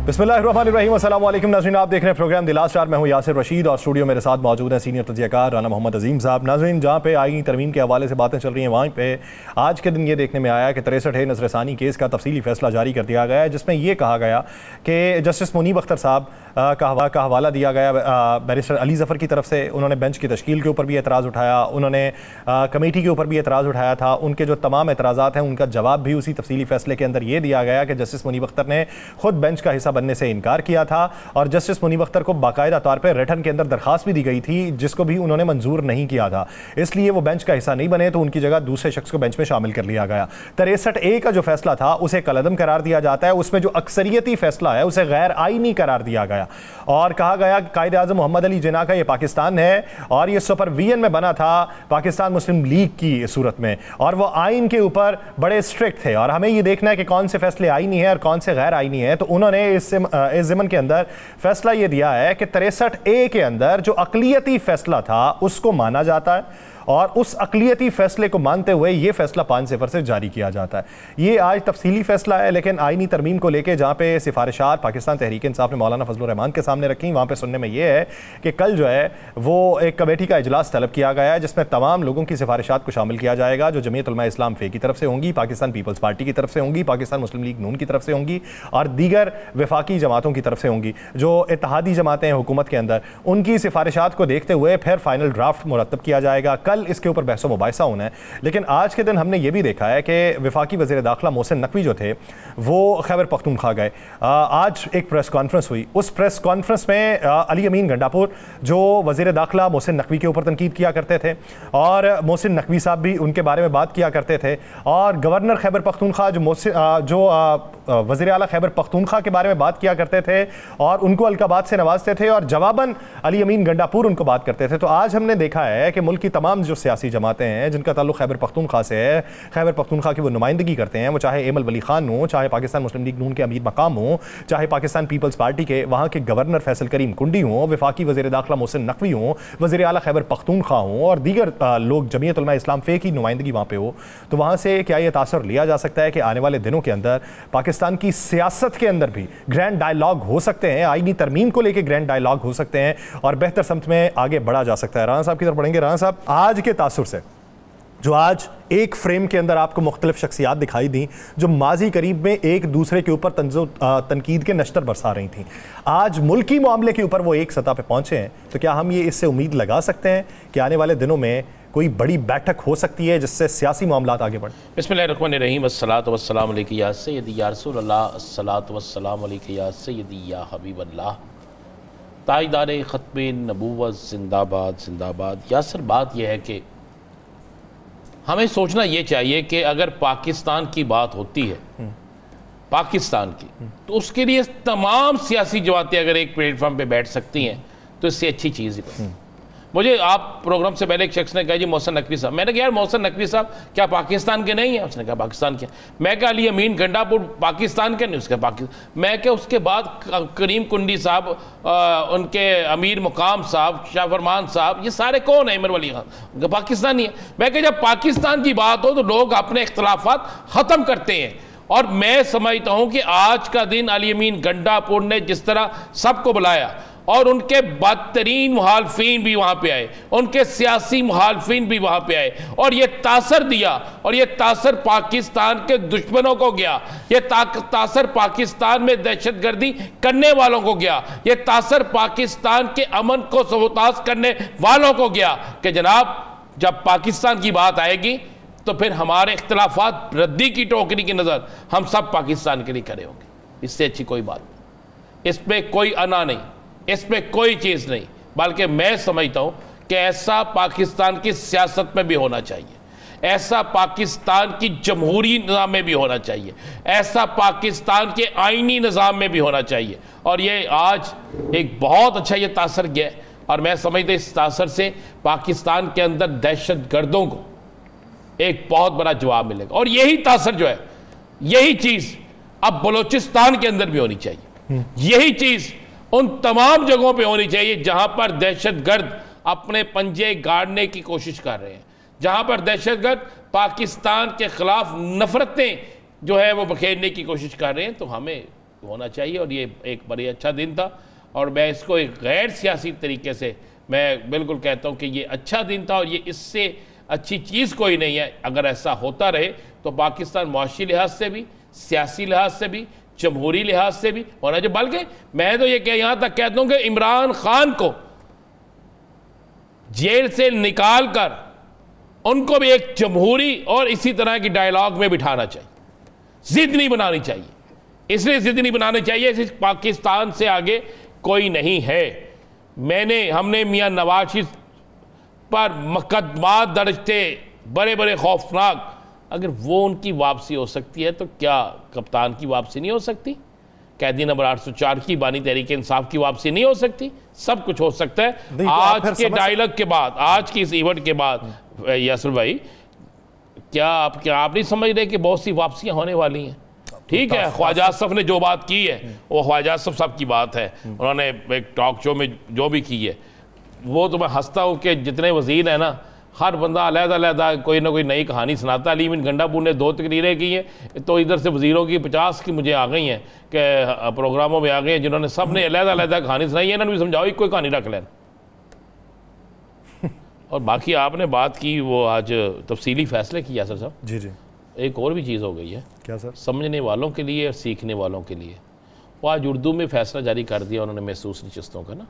बिस्मिल्लाहिर्रहमानिर्रहीम, अस्सलाम वालेकुम नाज़रीन, आप देख रहे हैं प्रोग्राम द लास्ट स्टार। मैं हूं यासिर रशीद और स्टूडियो मेरे साथ मौजूद हैं सीनियर तजज़ियाकार राना मोहम्मद अजीम साहब। नाज़रीन, जहां पे आईनी तरमीम के हवाले से बातें चल रही हैं, वहीं पे आज के दिन ये देखने में आया कि 63 नज़रसानी केस का तफसीली फैसला जारी कर दिया गया है, जिसमें यह कहा गया कि जस्टिस मुनीब अख्तर साहब का हवाला दिया गया बैरिस्टर अली ज़फ़र की तरफ से। उन्होंने बेंच की तश्कील के ऊपर भी एतराज़ उठाया, उन्होंने कमेटी के ऊपर भी एतराज़ उठाया था। उनके जो तमाम एतराज़ात हैं उनका जवाब भी उसी तफसीली फ़ैसले के अंदर ये दिया गया कि जस्टिस मुनीब अख्तर ने खुद बेंच का हिस्सा बनने से इनकार किया था और जस्टिस मुनीब अख्तर को बाकायदा तौर पर रिटन के अंदर दरखास्त भी दी गई थी, जिसको भी उन्होंने मंजूर नहीं किया था। इसलिए वो बेंच का हिस्सा नहीं बने, तो उनकी जगह दूसरे शख्स को बेंच में शामिल कर लिया गया। 63A का जो फैसला था उसे कलअदम करार दिया जाता है। उसमें जो अक्सरियती फैसला है उसे गैर आईनी करार दिया गया और कहा गया कि कायदे आज़म मोहम्मद अली जिन्ना का ये पाकिस्तान है और ये सुपरविजन में बना था पाकिस्तान मुस्लिम लीग की सूरत में, और वो आइन के ऊपर बड़े स्ट्रिक्ट थे और हमें ये देखना है कि कौन से फैसले आईनी है और कौन से गैर आईनी है। तो उन्होंने इस ज़िमन के अंदर फैसला ये दिया है कि 63A के अंदर जो अक़लियती फैसला था उसको माना जाता है और उस अक़लियती फ़ैसले को मानते हुए ये फ़ैसला 5 सिफ़र से जारी किया जाता है। ये आज तफसीली फ़ैसला है, लेकिन आइनी तरमीम को लेके जहाँ पे सिफारिशात पाकिस्तान तहरीक इंसाफ ने मौलाना फजलुर रहमान के सामने रखी, वहाँ पे सुनने में ये है कि कल जो है वो एक कमेटी का इजलास तलब किया गया है, जिसमें तमाम लोगों की सिफारिशात को शामिल किया जाएगा, जो जमीयत उलमा इस्लाम फ़े की तरफ से होंगी, पाकिस्तान पीपल्स पार्टी की तरफ से होंगी, पाकिस्तान मुस्लिम लीग नून की तरफ से होंगी और दीगर वफाकी जमातों की तरफ से होंगी। जो इत्तेहादी जमातें हैं हुकूमत के अंदर, उनकी सिफारिशात को देखते हुए फिर फाइनल ड्राफ्ट मुरतब किया जाएगा। कल इसके ऊपर बहस मुबाहिसा होना है, लेकिन आज के दिन हमने ये भी देखा है कि वफाकी वज़ीर दाखिला मोहसिन नकवी जो थे वो खैबर पख्तूनख्वा गए। आज एक प्रेस कॉन्फ्रेंस हुई, उस प्रेस कॉन्फ्रेंस में अली अमीन गंडापुर जो वज़ीर दाखिला मोहसिन नकवी के ऊपर तनकीद किया करते थे और मोहसिन नकवी साहब भी उनके बारे में बात किया करते थे, और गवर्नर खैबर पख्तूनख्वा जो वज़ीर आला खैबर पख्तूनख्वा के बारे में बात किया करते थे और उनको अलकाबाद से नवाजते थे और जवाबन अली अमीन गंडापुर उनको बात करते थे। तो आज हमने देखा है कि मुल्क की तमाम जो सियासी जमातें हैं जिनका ताल्लुक खैबर पख्तूनख्वा से है, खैबर पख्तूनख्वा की वो नुमाइंदगी करते हैं, वो चाहे एमल वली खान हो, चाहे पाकिस्तान मुस्लिम लीग नून के अमीर मकाम हो, चाहे पाकिस्तान पीपल्स पार्टी के वहाँ के गवर्नर फैसल करीम कुंडी हों, वफाकी वज़ीर दाखिला मोहसिन नकवी हों, वज़ीर आला खैबर पख्तूनख्वा हों और दीगर लोग जमीयत उलमा इस्लाम फ़े की नुमाइंदगी वहाँ पे हो, तो वहाँ से क्या ये तासर लिया जा सकता है कि आने वाले दिनों के अंदर पाकिस्तान की सियासत के अंदर भी ग्रैंड डायलॉग हो सकते हैं, आईनी तरमीम को लेकर ग्रैंड डायलॉग हो सकते हैं और बेहतर समत में आगे बढ़ा जा सकता है। राना साहब की तरफ बढ़ेंगे। राना साहब, आज के तासुर से जो आज एक फ्रेम के अंदर आपको मुख्तलिफ शख्सियात दिखाई दी जो माजी करीब में एक दूसरे के ऊपर तनकीद के नश्तर बरसा रही थी, आज मुल्की मामले के ऊपर वो एक सतह पे पहुंचे हैं, तो क्या हम ये इससे उम्मीद लगा सकते हैं कि आने वाले दिनों में कोई बड़ी बैठक हो सकती है जिससे सियासी मामलात आगे बढ़े? बिस्मिल्लाहिर्रहमानिर्रहीम, अस्सलातु वस्सलामु अलैका या सय्यदी या रसूलल्लाह, अस्सलातु वस्सलामु अलैका या सय्यदी या हबीबल्लाह, ताइदारे ख़त्मे नबूवत जिंदाबाद जिंदाबाद। यासर, बात यह है कि हमें सोचना ये चाहिए कि अगर पाकिस्तान की बात होती है, पाकिस्तान की, तो उसके लिए तमाम सियासी जमातें अगर एक प्लेटफॉर्म पे बैठ सकती हैं तो इससे अच्छी चीज़ ही। मुझे आप प्रोग्राम से पहले एक शख्स ने कहा जी मोहसिन नकवी साहब, मैंने कहा यार मोहसिन नकवी साहब क्या पाकिस्तान के नहीं है? उसने कहा पाकिस्तान के। मैं कहा अली अमीन गंडापुर पाकिस्तान के नहीं? उसका पाकिस्तान। मैं क्या उसके बाद करीम कुंडी साहब, उनके अमीर मुकाम साहब, शाह फरमान साहब, ये सारे कौन है? इमर वली खान पाकिस्तानी है। मैं क्या जब पाकिस्तान की बात हो तो लोग अपने इख्तलाफात ख़त्म करते हैं, और मैं समझता हूँ कि आज का दिन अली अमीन गंडापुर ने जिस तरह सबको बुलाया और उनके बदतरीन मुखालफिन भी वहाँ पे आए, उनके सियासी मुखालफिन भी वहाँ पे आए और ये तासर दिया, और ये तासर पाकिस्तान के दुश्मनों को गया, ये तासर पाकिस्तान में दहशतगर्दी करने वालों को गया, ये तासर पाकिस्तान के अमन को सबूताज करने वालों को गया कि जनाब जब पाकिस्तान की बात आएगी तो फिर हमारे इख्तलाफात रद्दी की टोकरी की नज़र हम सब पाकिस्तान के लिए खड़े होंगे। इससे अच्छी कोई बात नहीं, इसमें कोई अना नहीं, इसमें कोई चीज़ नहीं, बल्कि मैं समझता हूँ कि ऐसा पाकिस्तान की सियासत में भी होना चाहिए, ऐसा पाकिस्तान की जमहूरी निज़ाम में भी होना चाहिए, ऐसा पाकिस्तान के आइनी निज़ाम में भी होना चाहिए। और ये आज एक बहुत अच्छा ये तासर गया है और मैं समझता इस तासर से पाकिस्तान के अंदर दहशत गर्दों को एक बहुत बड़ा जवाब मिलेगा। और यही तासर जो है, यही चीज़ अब बलूचिस्तान के अंदर भी होनी चाहिए, यही चीज़ उन तमाम जगहों पे होनी चाहिए जहां पर दहशतगर्द अपने पंजे गाड़ने की कोशिश कर रहे हैं, जहां पर दहशतगर्द पाकिस्तान के खिलाफ नफरतें जो है वो बखेरने की कोशिश कर रहे हैं। तो हमें होना चाहिए और ये एक बड़ी अच्छा दिन था। और मैं इसको एक गैर सियासी तरीके से मैं बिल्कुल कहता हूँ कि ये अच्छा दिन था और ये इससे अच्छी चीज़ कोई नहीं है। अगर ऐसा होता रहे तो पाकिस्तान मुआशी लिहाज से भी, सियासी लिहाज से भी, जमहूरी लिहाज से भी होना चाहिए। बल्कि मैं तो ये यहाँ तक कहता हूँ कि इमरान खान को जेल से निकाल कर उनको भी एक जमहूरी और इसी तरह की डायलॉग में बिठाना चाहिए। जिद नहीं बनानी चाहिए, इसलिए जिद नहीं बनानी चाहिए इस पाकिस्तान से आगे कोई नहीं है। हमने मियां नवाज शरीफ पर मुकदमात दर्ज थे बड़े बड़े खौफनाक, अगर वो उनकी वापसी हो सकती है तो क्या कप्तान की वापसी नहीं हो सकती? कैदी नंबर 804 की बानी तहरीक इंसाफ की वापसी नहीं हो सकती? सब कुछ हो सकता है। आज के डायलॉग के बाद, आज की इस इवेंट के बाद यासर भाई, क्या आप नहीं समझ रहे कि बहुत सी वापसियां होने वाली हैं? ठीक है, ख्वाजा आसफ ने जो बात की है वो ख्वाजा आसफ साहब की बात है, उन्होंने एक टॉक शो में जो भी की है वो तो मैं हंसता हूँ कि जितने वजीर हैं ना, हर बंदा अलग-अलग कोई ना कोई नई कहानी सुनाता। अली बिन गंडापुर ने 2 तकरीरें की हैं तो इधर से वजीरों की 50 की मुझे आ गई हैं कि प्रोग्रामों में आ गई हैं जिन्होंने सब ने अलग-अलग कहानी सुनाई है। इन्होंने भी समझाओ कोई कहानी रख लें। और बाकी आपने बात की वो आज तफसीली फैसले किया सर साहब। जी जी, एक और भी चीज़ हो गई है। क्या सर? समझने वालों के लिए और सीखने वालों के लिए वो आज उर्दू में फैसला जारी कर दिया उन्होंने महसूस नशिस्तों का ना,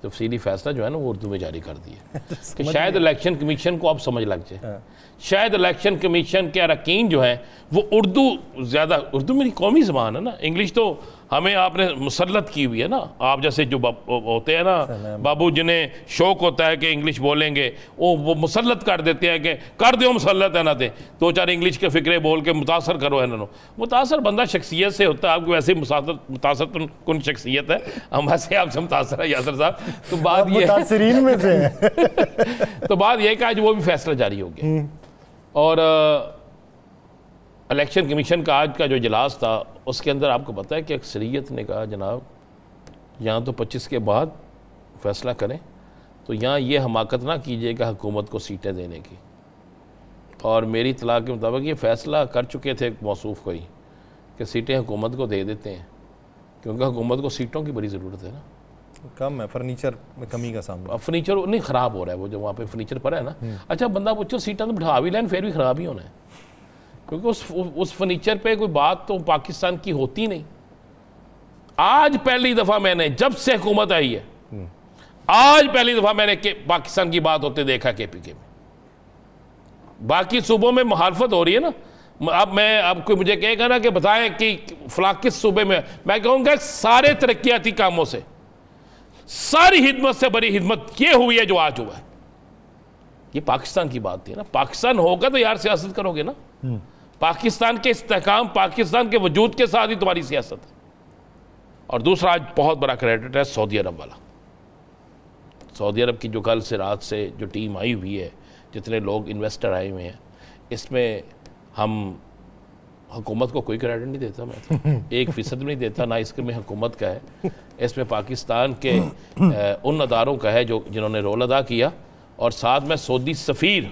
तफसीली फैसला जो है ना वो उर्दू में जारी कर दिया कि शायद इलेक्शन कमीशन को अब समझ लग जाए। शायद इलेक्शन कमीशन के अरकान जो हैं वो उर्दू मेरी कौमी ज़बान है ना, इंग्लिश तो हमें आपने मुसल्लत की हुई है ना। आप जैसे जो होते हैं ना बाबू जिन्हें शौक होता है कि इंग्लिश बोलेंगे वो मुसल्लत कर देते हैं कि कर दो मुसल्लत है ना थे 2-4 इंग्लिश के फ़िक्रे बोल के मुतासर करो है ना। मुतासर बंदा शख्सियत से होता है, आपको वैसे मुतासर कौन शख्सियत है, हम वैसे आपसे मुतासर है यासर साहब। तो बात ये में से तो बात यह कि आज वो भी फैसला जारी हो गया और इलेक्शन कमीशन का आज का जो इजलास था उसके अंदर आपको पता है कि अक्सरियत ने कहा जनाब यहाँ तो 25 के बाद फैसला करें, तो यहाँ ये हमाकत ना कीजिएगा हुकूमत को सीटें देने की। और मेरी इत्तला के मुताबिक ये फ़ैसला कर चुके थे मौसूफ़ कोई कि सीटें हुकूमत को दे देते हैं, क्योंकि हुकूमत को सीटों की बड़ी ज़रूरत है ना। कम है, फर्नीचर में कमी का सामना। फर्नीचर नहीं ख़राब हो रहा है, वो जो वहाँ पे फर्नीचर पड़ा है ना। अच्छा बंदा पूछो सीटें तो बिठा भी लें फिर भी ख़राब ही होना है, क्योंकि उस फर्नीचर पे कोई बात तो पाकिस्तान की होती नहीं। आज पहली दफ़ा मैंने जब से हुकूमत आई है, आज पहली दफ़ा मैंने पाकिस्तान की बात होते देखा KPK में। बाकी सूबों में मुखालफत हो रही है ना। अब कोई मुझे कहेगा ना कि बताएं कि फलां किस सूबे में, मैं कहूँगा सारे तरक्याती कामों से, सारी हिदमत से बड़ी हिदमत ये हुई है जो आज हुआ है। ये पाकिस्तान की बात थी ना। पाकिस्तान होगा तो यार सियासत करोगे ना। पाकिस्तान के इस्तेहकाम, पाकिस्तान के वजूद के साथ ही तुम्हारी सियासत है। और दूसरा आज बहुत बड़ा क्रेडिट है सऊदी अरब वाला। सऊदी अरब की जो कल से रात से जो टीम आई हुई है, जितने लोग इन्वेस्टर आए हुए हैं, इसमें हम हुकूमत को कोई क्रेडिट नहीं देता, मैं तो 1% भी नहीं देता, ना इसके में हुकूमत का है। इसमें पाकिस्तान के उन अदारों का है जो जिन्होंने रोल अदा किया, और साथ में सऊदी सफ़ीर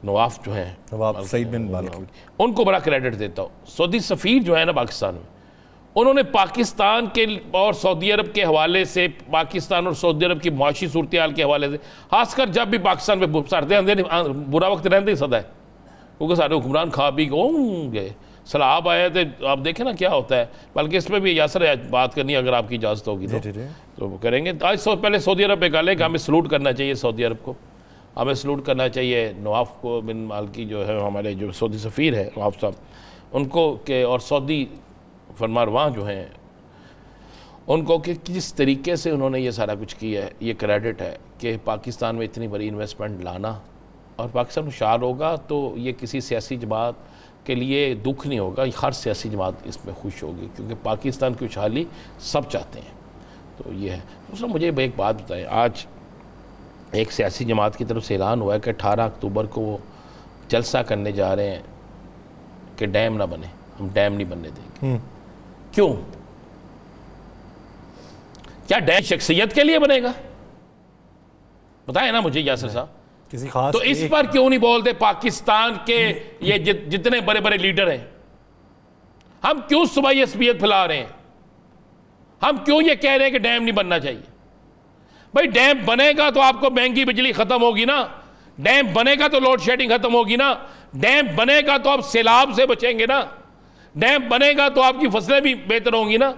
नवाफ जो हैं, नवाब सईद बिन बालक, उनको बड़ा क्रेडिट देता हूँ। सऊदी सफ़ीर जो है ना पाकिस्तान में, उन्होंने पाकिस्तान के और सऊदी अरब के हवाले से, पाकिस्तान और सऊदी अरब की मुआशी सूरत हाल के हवाले से, खासकर जब भी पाकिस्तान में सरदे अंधेरे बुरा वक्त रहते ही सदा है, क्योंकि सारे हुक्मरान खा पी गए, सलाब आए थे। आप देखें ना क्या होता है। बल्कि इसमें भी यासर बात करनी अगर आपकी इजाज़त होगी तो करेंगे। आज पहले सऊदी अरब पे गाले कि हमें सलूट करना चाहिए सऊदी अरब को, हमें सलूट करना चाहिए नवाफ को बिन मालकी जो है, हमारे जो सऊदी सफ़ीर है नवाफ साहब, उनको के, और सऊदी फरमारवां जो हैं उनको कि किस तरीके से उन्होंने ये सारा कुछ किया है। ये क्रेडिट है कि पाकिस्तान में इतनी बड़ी इन्वेस्टमेंट लाना, और पाकिस्तान खुशहाल होगा तो ये किसी सियासी जमात के लिए दुख नहीं होगा, हर सियासी जमात इसमें खुश होगी, क्योंकि पाकिस्तान की खुशहाली सब चाहते हैं। तो ये है। दूसरा मुझे एक बात बताएं, आज एक सियासी जमात की तरफ से ऐलान हुआ है कि 18 अक्टूबर को वो जलसा करने जा रहे हैं कि डैम ना बने, हम डैम नहीं बनने देंगे। क्यों? क्या डैम शख्सियत के लिए बनेगा? बताएं ना मुझे यासर साहब। किसी खास तो इस पर क्यों नहीं बोलते पाकिस्तान के ये जितने बड़े बड़े लीडर हैं, हम क्यों सुबह असबियत फैला रहे हैं? हम क्यों ये कह रहे हैं कि डैम नहीं बनना चाहिए? भाई डैम बनेगा तो आपको महंगी बिजली खत्म होगी ना, डैम बनेगा तो लोड शेडिंग खत्म होगी ना, डैम बनेगा तो आप सैलाब से बचेंगे ना, डैम बनेगा तो आपकी फसलें भी बेहतर होंगी ना।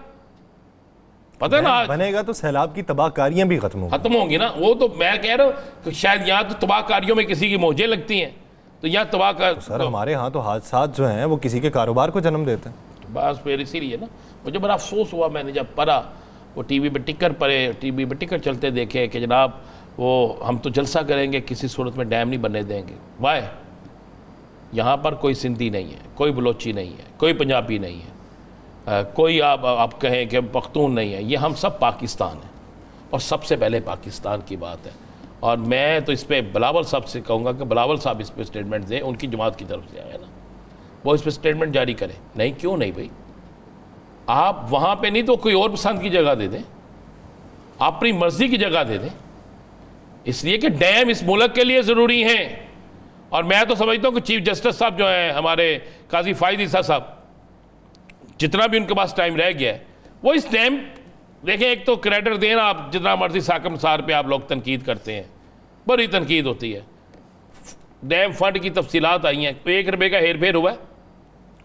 पता है ना, बनेगा तो सैलाब की तबाहकारियां भी खत्म होंगी ना। वो तो मैं कह रहा हूँ कि शायद यहाँ तो तबाहकारियों में किसी की मौजें लगती हैं, तो यहाँ तबाहकार तो सर हमारे यहाँ तो हादसात जो हैं वो किसी के कारोबार को जन्म देते हैं। तो बस फिर इसीलिए ना मुझे बड़ा अफसोस हुआ, मैंने जब पढ़ा वो टीवी पे टिकर चलते देखे कि जनाब वो हम तो जलसा करेंगे, किसी सूरत में डैम नहीं बनने देंगे। वाह, यहाँ पर कोई सिंधी नहीं है, कोई बलोची नहीं है, कोई पंजाबी नहीं है, कोई आप कहें कि पख्तून नहीं है, ये हम सब पाकिस्तान हैं और सबसे पहले पाकिस्तान की बात है। और मैं तो इस पर बिलावल साहब से कहूँगा कि बिलावल साहब इस पर स्टेटमेंट दें, उनकी जमात की तरफ से आया ना, वो इस पर स्टेटमेंट जारी करें। नहीं, क्यों नहीं भाई, आप वहाँ पे नहीं तो कोई और पसंद की जगह दे दें, अपनी मर्जी की जगह दे दें, इसलिए कि डैम इस मुल्क के लिए ज़रूरी हैं। और मैं तो समझता हूँ कि चीफ जस्टिस साहब जो हैं हमारे काजी फायद ईसा साहब, जितना भी उनके पास टाइम रह गया है वो इस डैम, देखें एक तो क्रेडिट देना, आप जितना मर्जी साकम सार पे आप लोग तनकीद करते हैं, बड़ी तनकीद होती है। डैम फंड की तफसीलात आई हैं, तो 1 रुपये का हेर फेर हुआ है,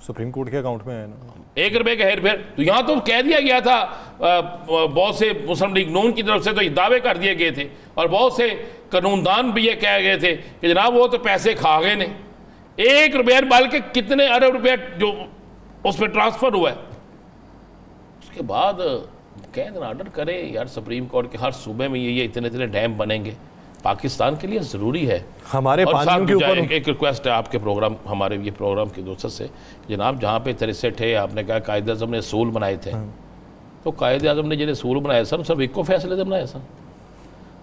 सुप्रीम कोर्ट के अकाउंट में है ना 1 रुपये का हेर फेर। तो यहाँ तो कह दिया गया था, बहुत से मुस्लिम लीग नून की तरफ से तो ये दावे कर दिए गए थे और बहुत से कानूनदान भी ये कह गए थे कि जनाब वो तो पैसे खा गए ने, 1 रुपया बल्कि कितने अरब रुपया जो उस पर ट्रांसफर हुआ है। उसके बाद कह देना ऑर्डर करे यार सुप्रीम कोर्ट के, हर सूबे में ये इतने डैम बनेंगे, पाकिस्तान के लिए ज़रूरी है। हमारे पानियों के ऊपर एक रिक्वेस्ट है आपके प्रोग्राम, हमारे ये प्रोग्राम के दोस्तों से, जनाब जहाँ पे 63 है, आपने कहा कायदे आज़म ने असूल बनाए थे, तो कायदे आज़म ने जिन्हें असूल बनाए सर सब एक को फैसले से बनाए सर।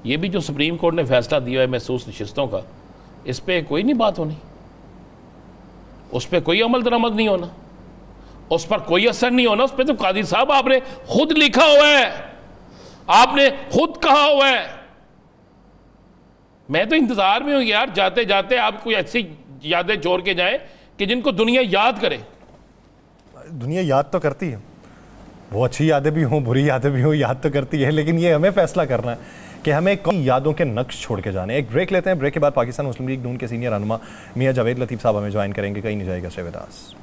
ये भी जो सुप्रीम कोर्ट ने फैसला दिया है महसूस नशिस्तों का, इस पर कोई नहीं बात होनी, उस पर कोई अमल दरामद नहीं होना, उस पर कोई असर नहीं होना। उस पर तो कादी साहब आपने खुद लिखा हुआ है, आपने खुद कहा हुआ है। मैं तो इंतजार में हूं यार, जाते जाते आप कोई ऐसी यादें जोड़ के जाएं कि जिनको दुनिया याद करे। दुनिया याद तो करती है, वो अच्छी यादें भी हों बुरी यादें भी हों, याद तो करती है, लेकिन ये हमें फैसला करना है कि हमें कौन यादों के नक्श छोड़ के जाने। एक ब्रेक लेते हैं, ब्रेक के बाद पाकिस्तान मुस्लिम लीग नून के सीनियर रहनुमा मियां जावेद लतीफ़ साहब हमें ज्वाइन करेंगे। कहीं नहीं जाएगा शेवेदास।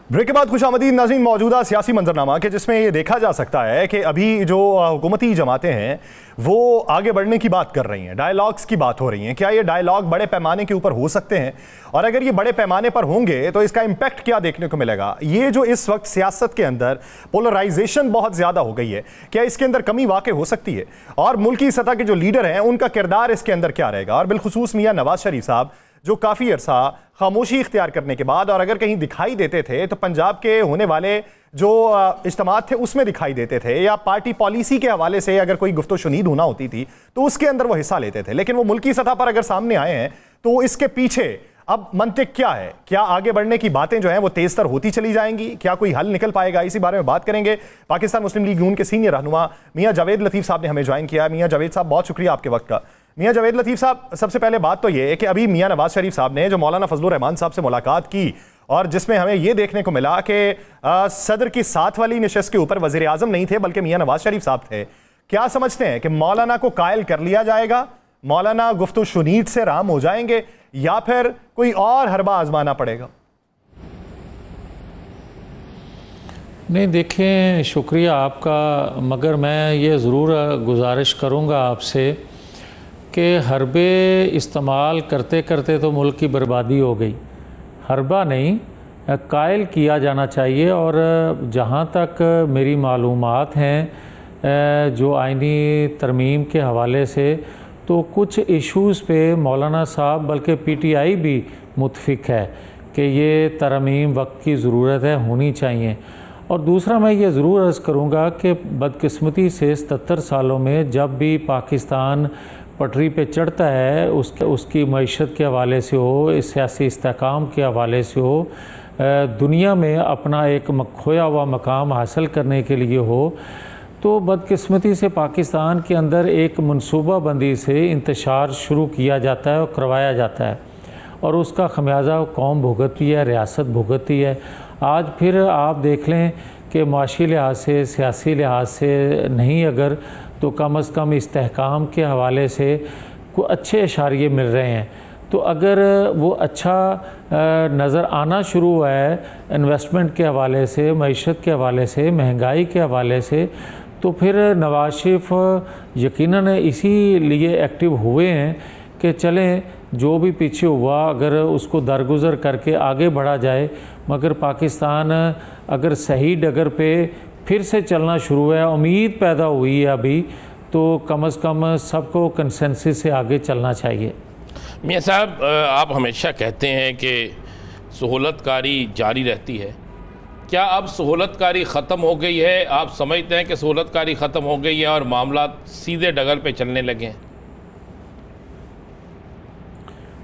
ब्रेक के बाद खुशामदीद नाज़रीन, मौजूदा सियासी मंजरनामा के जिसमें ये देखा जा सकता है कि अभी जो हुकूमती जमातें हैं वो आगे बढ़ने की बात कर रही हैं, डायलॉग्स की बात हो रही हैं। क्या ये डायलॉग बड़े पैमाने के ऊपर हो सकते हैं, और अगर ये बड़े पैमाने पर होंगे तो इसका इम्पैक्ट क्या देखने को मिलेगा? ये जो इस वक्त सियासत के अंदर पोलराइजेशन बहुत ज़्यादा हो गई है, क्या इसके अंदर कमी वाक़ई हो सकती है? और मुल्की सतह के जो लीडर हैं उनका किरदार इसके अंदर क्या रहेगा? और बिलखुसूस मियां नवाज शरीफ साहब जो काफ़ी अरसा खामोशी इख्तियार करने के बाद, और अगर कहीं दिखाई देते थे तो पंजाब के होने वाले जो इज्तिमात थे उसमें दिखाई देते थे, या पार्टी पॉलिसी के हवाले से अगर कोई गुफ्तो शुनीद होना होती थी तो उसके अंदर वो हिस्सा लेते थे, लेकिन वो मुल्की सतह पर अगर सामने आए हैं तो इसके पीछे अब मंतिक क्या है? क्या आगे बढ़ने की बातें जो हैं वो तेजतर होती चली जाएंगी? क्या कोई हल निकल पाएगा? इसी बारे में बात करेंगे। पाकिस्तान मुस्लिम लीग नून के सीनियर रहनुमा मियां जावेद लतीफ़ साहब ने हमें ज्वाइन किया। मियां जावेद साहब बहुत शुक्रिया आपके वक्त का। मियां जावेद लतीफ़ साहब, सबसे पहले बात तो ये है कि अभी मियां नवाज शरीफ साहब ने जो मौलाना फजलुर रहमान साहब से मुलाकात की, और जिसमें हमें यह देखने को मिला कि सदर की साथ वाली नशस्त के ऊपर वज़ीर आज़म नहीं थे बल्कि मियां नवाज शरीफ साहब थे। क्या समझते हैं कि मौलाना को कायल कर लिया जाएगा, मौलाना गुफ्तु शुनीद से राम हो जाएंगे, या फिर कोई और हरबा आजमाना पड़ेगा? नहीं, देखें, शुक्रिया आपका, मगर मैं ये ज़रूर गुजारिश करूँगा आपसे कि हरबे इस्तेमाल करते करते तो मुल्क की बर्बादी हो गई। हरबा नहीं, कायल किया जाना चाहिए। और जहाँ तक मेरी मालूमात हैं जो आइनी तरमीम के हवाले से, तो कुछ इश्यूज़ पे मौलाना साहब बल्कि PTI भी मुतफिक है कि ये तरमीम वक्त की ज़रूरत है, होनी चाहिए। और दूसरा मैं ये ज़रूर अर्ज़ करूँगा कि बदकिस्मती से 77 सालों में जब भी पाकिस्तान पटरी पे चढ़ता है, उसकी मईशत के हवाले से हो, सियासी इस्तेहकाम के हवाले से हो, दुनिया में अपना एक खोया हुआ मकाम हासिल करने के लिए हो, तो बदकिस्मती से पाकिस्तान के अंदर एक मनसूबाबंदी से इंतशार शुरू किया जाता है और करवाया जाता है, और उसका खमियाजा कौम भुगतती है, रियासत भुगतती है। आज फिर आप देख लें कि माशी लिहाज से, सियासी लिहाज से नहीं अगर तो कम अज़ कम इस्तेहकाम के हवाले से को अच्छे इशारे मिल रहे हैं। तो अगर वो अच्छा नज़र आना शुरू हुआ है इन्वेस्टमेंट के हवाले से, मईशत के हवाले से, महंगाई के हवाले से, तो फिर नवाज शरीफ यकीनन इसीलिए एक्टिव हुए हैं कि चलें जो भी पीछे हुआ अगर उसको दरगुज़र करके आगे बढ़ा जाए। मगर पाकिस्तान अगर सही डगर पे फिर से चलना शुरू है, उम्मीद पैदा हुई है अभी, तो कम से कम सबको कंसेंसस से आगे चलना चाहिए। मियाँ साहब, आप हमेशा कहते हैं कि सहूलतकारी जारी रहती है, क्या अब सहूलतकारी ख़त्म हो गई है? आप समझते हैं कि सहूलतकारी ख़त्म हो गई है और मामला सीधे डगर पे चलने लगे हैं?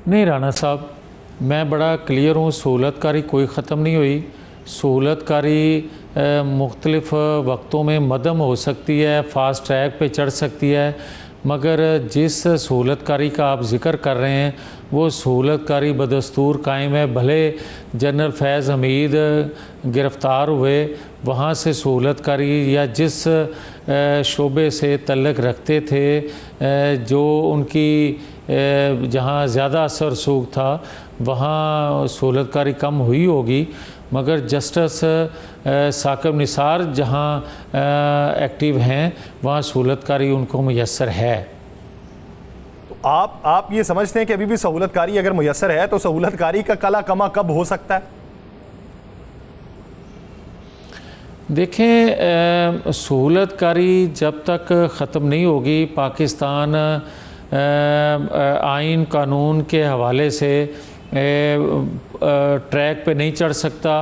नहीं राना साहब, मैं बड़ा क्लियर हूँ, सहूलतकारी कोई ख़त्म नहीं हुई। सहूलतकारी मुख्तलिफ़ वक्तों में मदम हो सकती है, फ़ास्ट ट्रैक पे चढ़ सकती है, मगर जिस सहूलतकारी का आप ज़िक्र कर रहे हैं वो सहूलतकारी बदस्तूर कायम है। भले जनरल फैज़ हमीद गिरफ़्तार हुए, वहाँ से सहूलतकारी या जिस शोबे से तल्लक रखते थे, जो उनकी जहाँ ज़्यादा असर सूख था वहाँ सहूलतकारी कम हुई होगी, मगर जस्टिस साकिब निसार जहाँ एक्टिव हैं वहाँ सहूलतकारी उनको मुयस्सर है। तो आप ये समझते हैं कि अभी भी सहूलतकारी अगर मुयस्सर है तो सहूलतकारी का कला कमा कब हो सकता है? देखें, सहूलतकारी जब तक ख़त्म नहीं होगी, पाकिस्तान आइन कानून के हवाले से ट्रैक पे नहीं चढ़ सकता।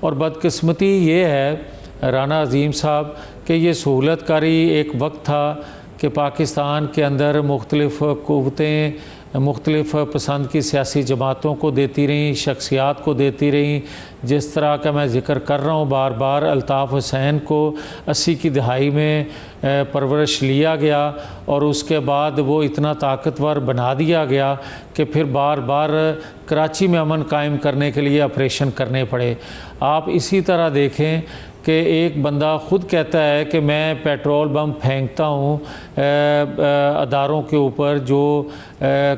और बदकिस्मती ये है राना अज़ीम साहब कि ये सहूलतकारी एक वक्त था कि पाकिस्तान के अंदर मुख्तलिफ़ क़ुव्वतें मुख्तलिफ़ पसंद की सियासी जमातों को देती रहीं, शख्सियात को देती रहीं। जिस तरह का मैं ज़िक्र कर रहा हूँ बार बार, अल्ताफ़ हुसैन को 80 की दहाई में परवरिश लिया गया और उसके बाद वो इतना ताकतवर बना दिया गया कि फिर बार बार कराची में अमन कायम करने के लिए ऑपरेशन करने पड़े। आप इसी तरह देखें कि एक बंदा ख़ुद कहता है कि मैं पेट्रोल बम फेंकता हूँ अदारों के ऊपर जो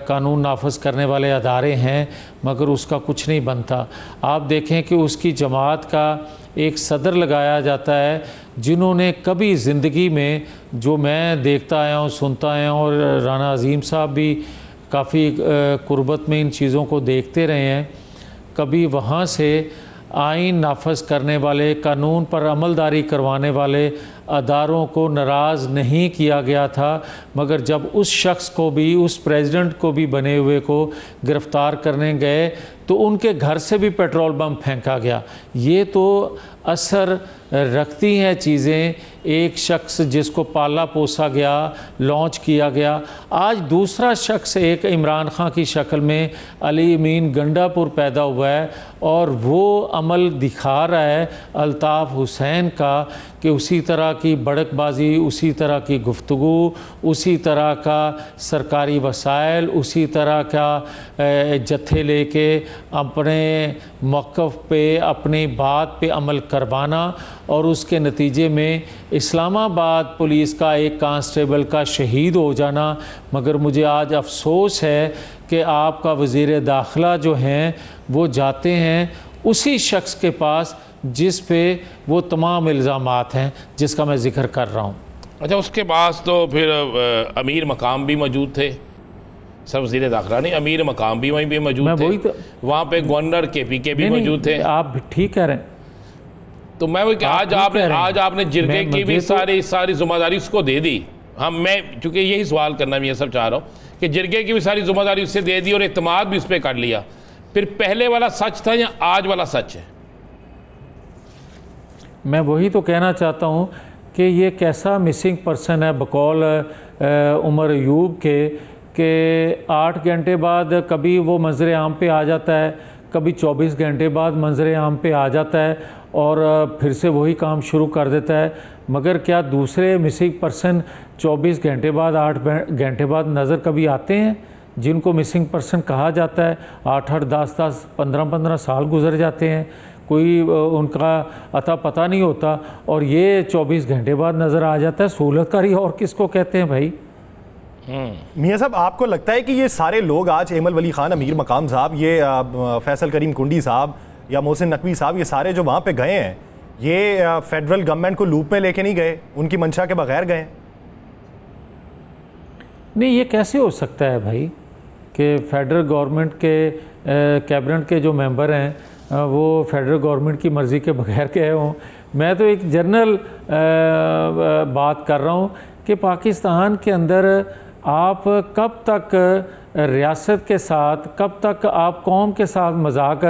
कानून नाफज करने वाले अदारे हैं, मगर उसका कुछ नहीं बनता। आप देखें कि उसकी जमात का एक सदर लगाया जाता है जिन्होंने कभी ज़िंदगी में, जो मैं देखता आया हूँ, सुनता आया हूँ, और राना अज़ीम साहब भी काफ़ी कुर्बत में इन चीज़ों को देखते रहे हैं, कभी वहाँ से आइन नाफज करने वाले, कानून पर अमलदारी करवाने वाले अदारों को नाराज़ नहीं किया गया था। मगर जब उस शख्स को भी, उस प्रेसिडेंट को भी बने हुए को गिरफ़्तार करने गए तो उनके घर से भी पेट्रोल बम फेंका गया। ये तो असर रखती हैं चीज़ें। एक शख्स जिसको पाला पोसा गया, लॉन्च किया गया, आज दूसरा शख्स एक इमरान खां की शक्ल में अली अमीन गंडापुर पैदा हुआ है और वो अमल दिखा रहा है अल्ताफ़ हुसैन का कि उसी तरह की भड़कबाजी, उसी तरह की गुफ्तगू, उसी तरह का सरकारी वसाइल, उसी तरह का जत्थे लेके अपने मौक़िफ़ पे, अपनी बात पे अमल करवाना और उसके नतीजे में इस्लामाबाद पुलिस का एक कांस्टेबल का शहीद हो जाना। मगर मुझे आज अफसोस है कि आपका वज़ीर दाखिला जो हैं वो जाते हैं उसी शख्स के पास जिस पे वो तमाम इल्ज़ामात हैं जिसका मैं ज़िक्र कर रहा हूँ। अच्छा, उसके पास तो फिर अमीर मकाम भी मौजूद थे, सब वज़ीर दाखिला नहीं, अमीर मकाम भी वहीं पे मौजूद थे, तो वहाँ पे गवर्नर KPK भी मौजूद थे। आप ठीक कह रहे हैं। तो मैं वो आज आपने जिरगे की भी सारी जिम्मेदारी उसको दे दी। हाँ, मैं चूँकि यही सवाल करना मैं ये सब चाह रहा हूँ कि जिरगे की भी सारी जिम्मेदारी उससे दे दी और एतमाद भी उस पर कर लिया। फिर पहले वाला सच था या आज वाला सच है? मैं वही तो कहना चाहता हूँ कि ये कैसा मिसिंग पर्सन है बकौल उमर अयूब के 8 घंटे बाद कभी वो मंजर आम पे आ जाता है, कभी 24 घंटे बाद मंजर आम पे आ जाता है और फिर से वही काम शुरू कर देता है। मगर क्या दूसरे मिसिंग पर्सन 24 घंटे बाद 8 घंटे बाद नज़र कभी आते हैं, जिनको मिसिंग पर्सन कहा जाता है? 8-8, 10-10, 15-15 साल गुजर जाते हैं, कोई उनका अता पता नहीं होता, और ये 24 घंटे बाद नज़र आ जाता है। सहूलतकारी और किसको कहते हैं भाई? मियां साहब, आपको लगता है कि ये सारे लोग आज एमल वली खान, अमीर मकाम साहब, ये फैसल करीम कुंडी साहब या मोहसिन नकवी साहब, ये सारे जो वहाँ पे गए हैं, ये फेडरल गवर्नमेंट को लूप में लेके नहीं गए, उनकी मंशा के बगैर गए? नहीं, ये कैसे हो सकता है भाई कि फेडरल गवर्नमेंट के कैबिनेट के जो मेंबर हैं वो फेडरल गवर्नमेंट की मर्ज़ी के बगैर गए हों? मैं तो एक जनरल बात कर रहा हूँ कि पाकिस्तान के अंदर आप कब तक रियासत के साथ, कब तक आप कौम के साथ मजाक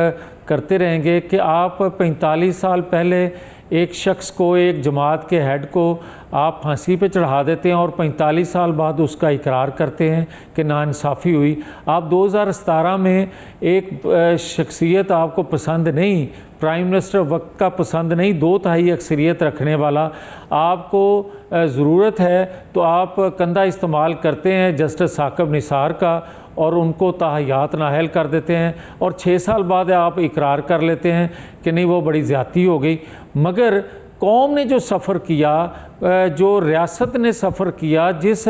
करते रहेंगे कि आप 45 साल पहले एक शख्स को, एक जमात के हेड को आप फांसी पे चढ़ा देते हैं और 45 साल बाद उसका इकरार करते हैं कि नाइंसाफ़ी हुई। आप 2017 में एक शख्सियत आपको पसंद नहीं, प्राइम मिनिस्टर वक्त का पसंद नहीं, 2/3 अक्सरियत रखने वाला, आपको ज़रूरत है तो आप कंधा इस्तेमाल करते हैं जस्टिस साकिब निसार का और उनको ताहयात नाअहल कर देते हैं, और 6 साल बाद आप इकरार कर लेते हैं कि नहीं वो बड़ी ज़्यादती हो गई। मगर कौम ने जो सफ़र किया, जो रियासत ने सफ़र किया, जिस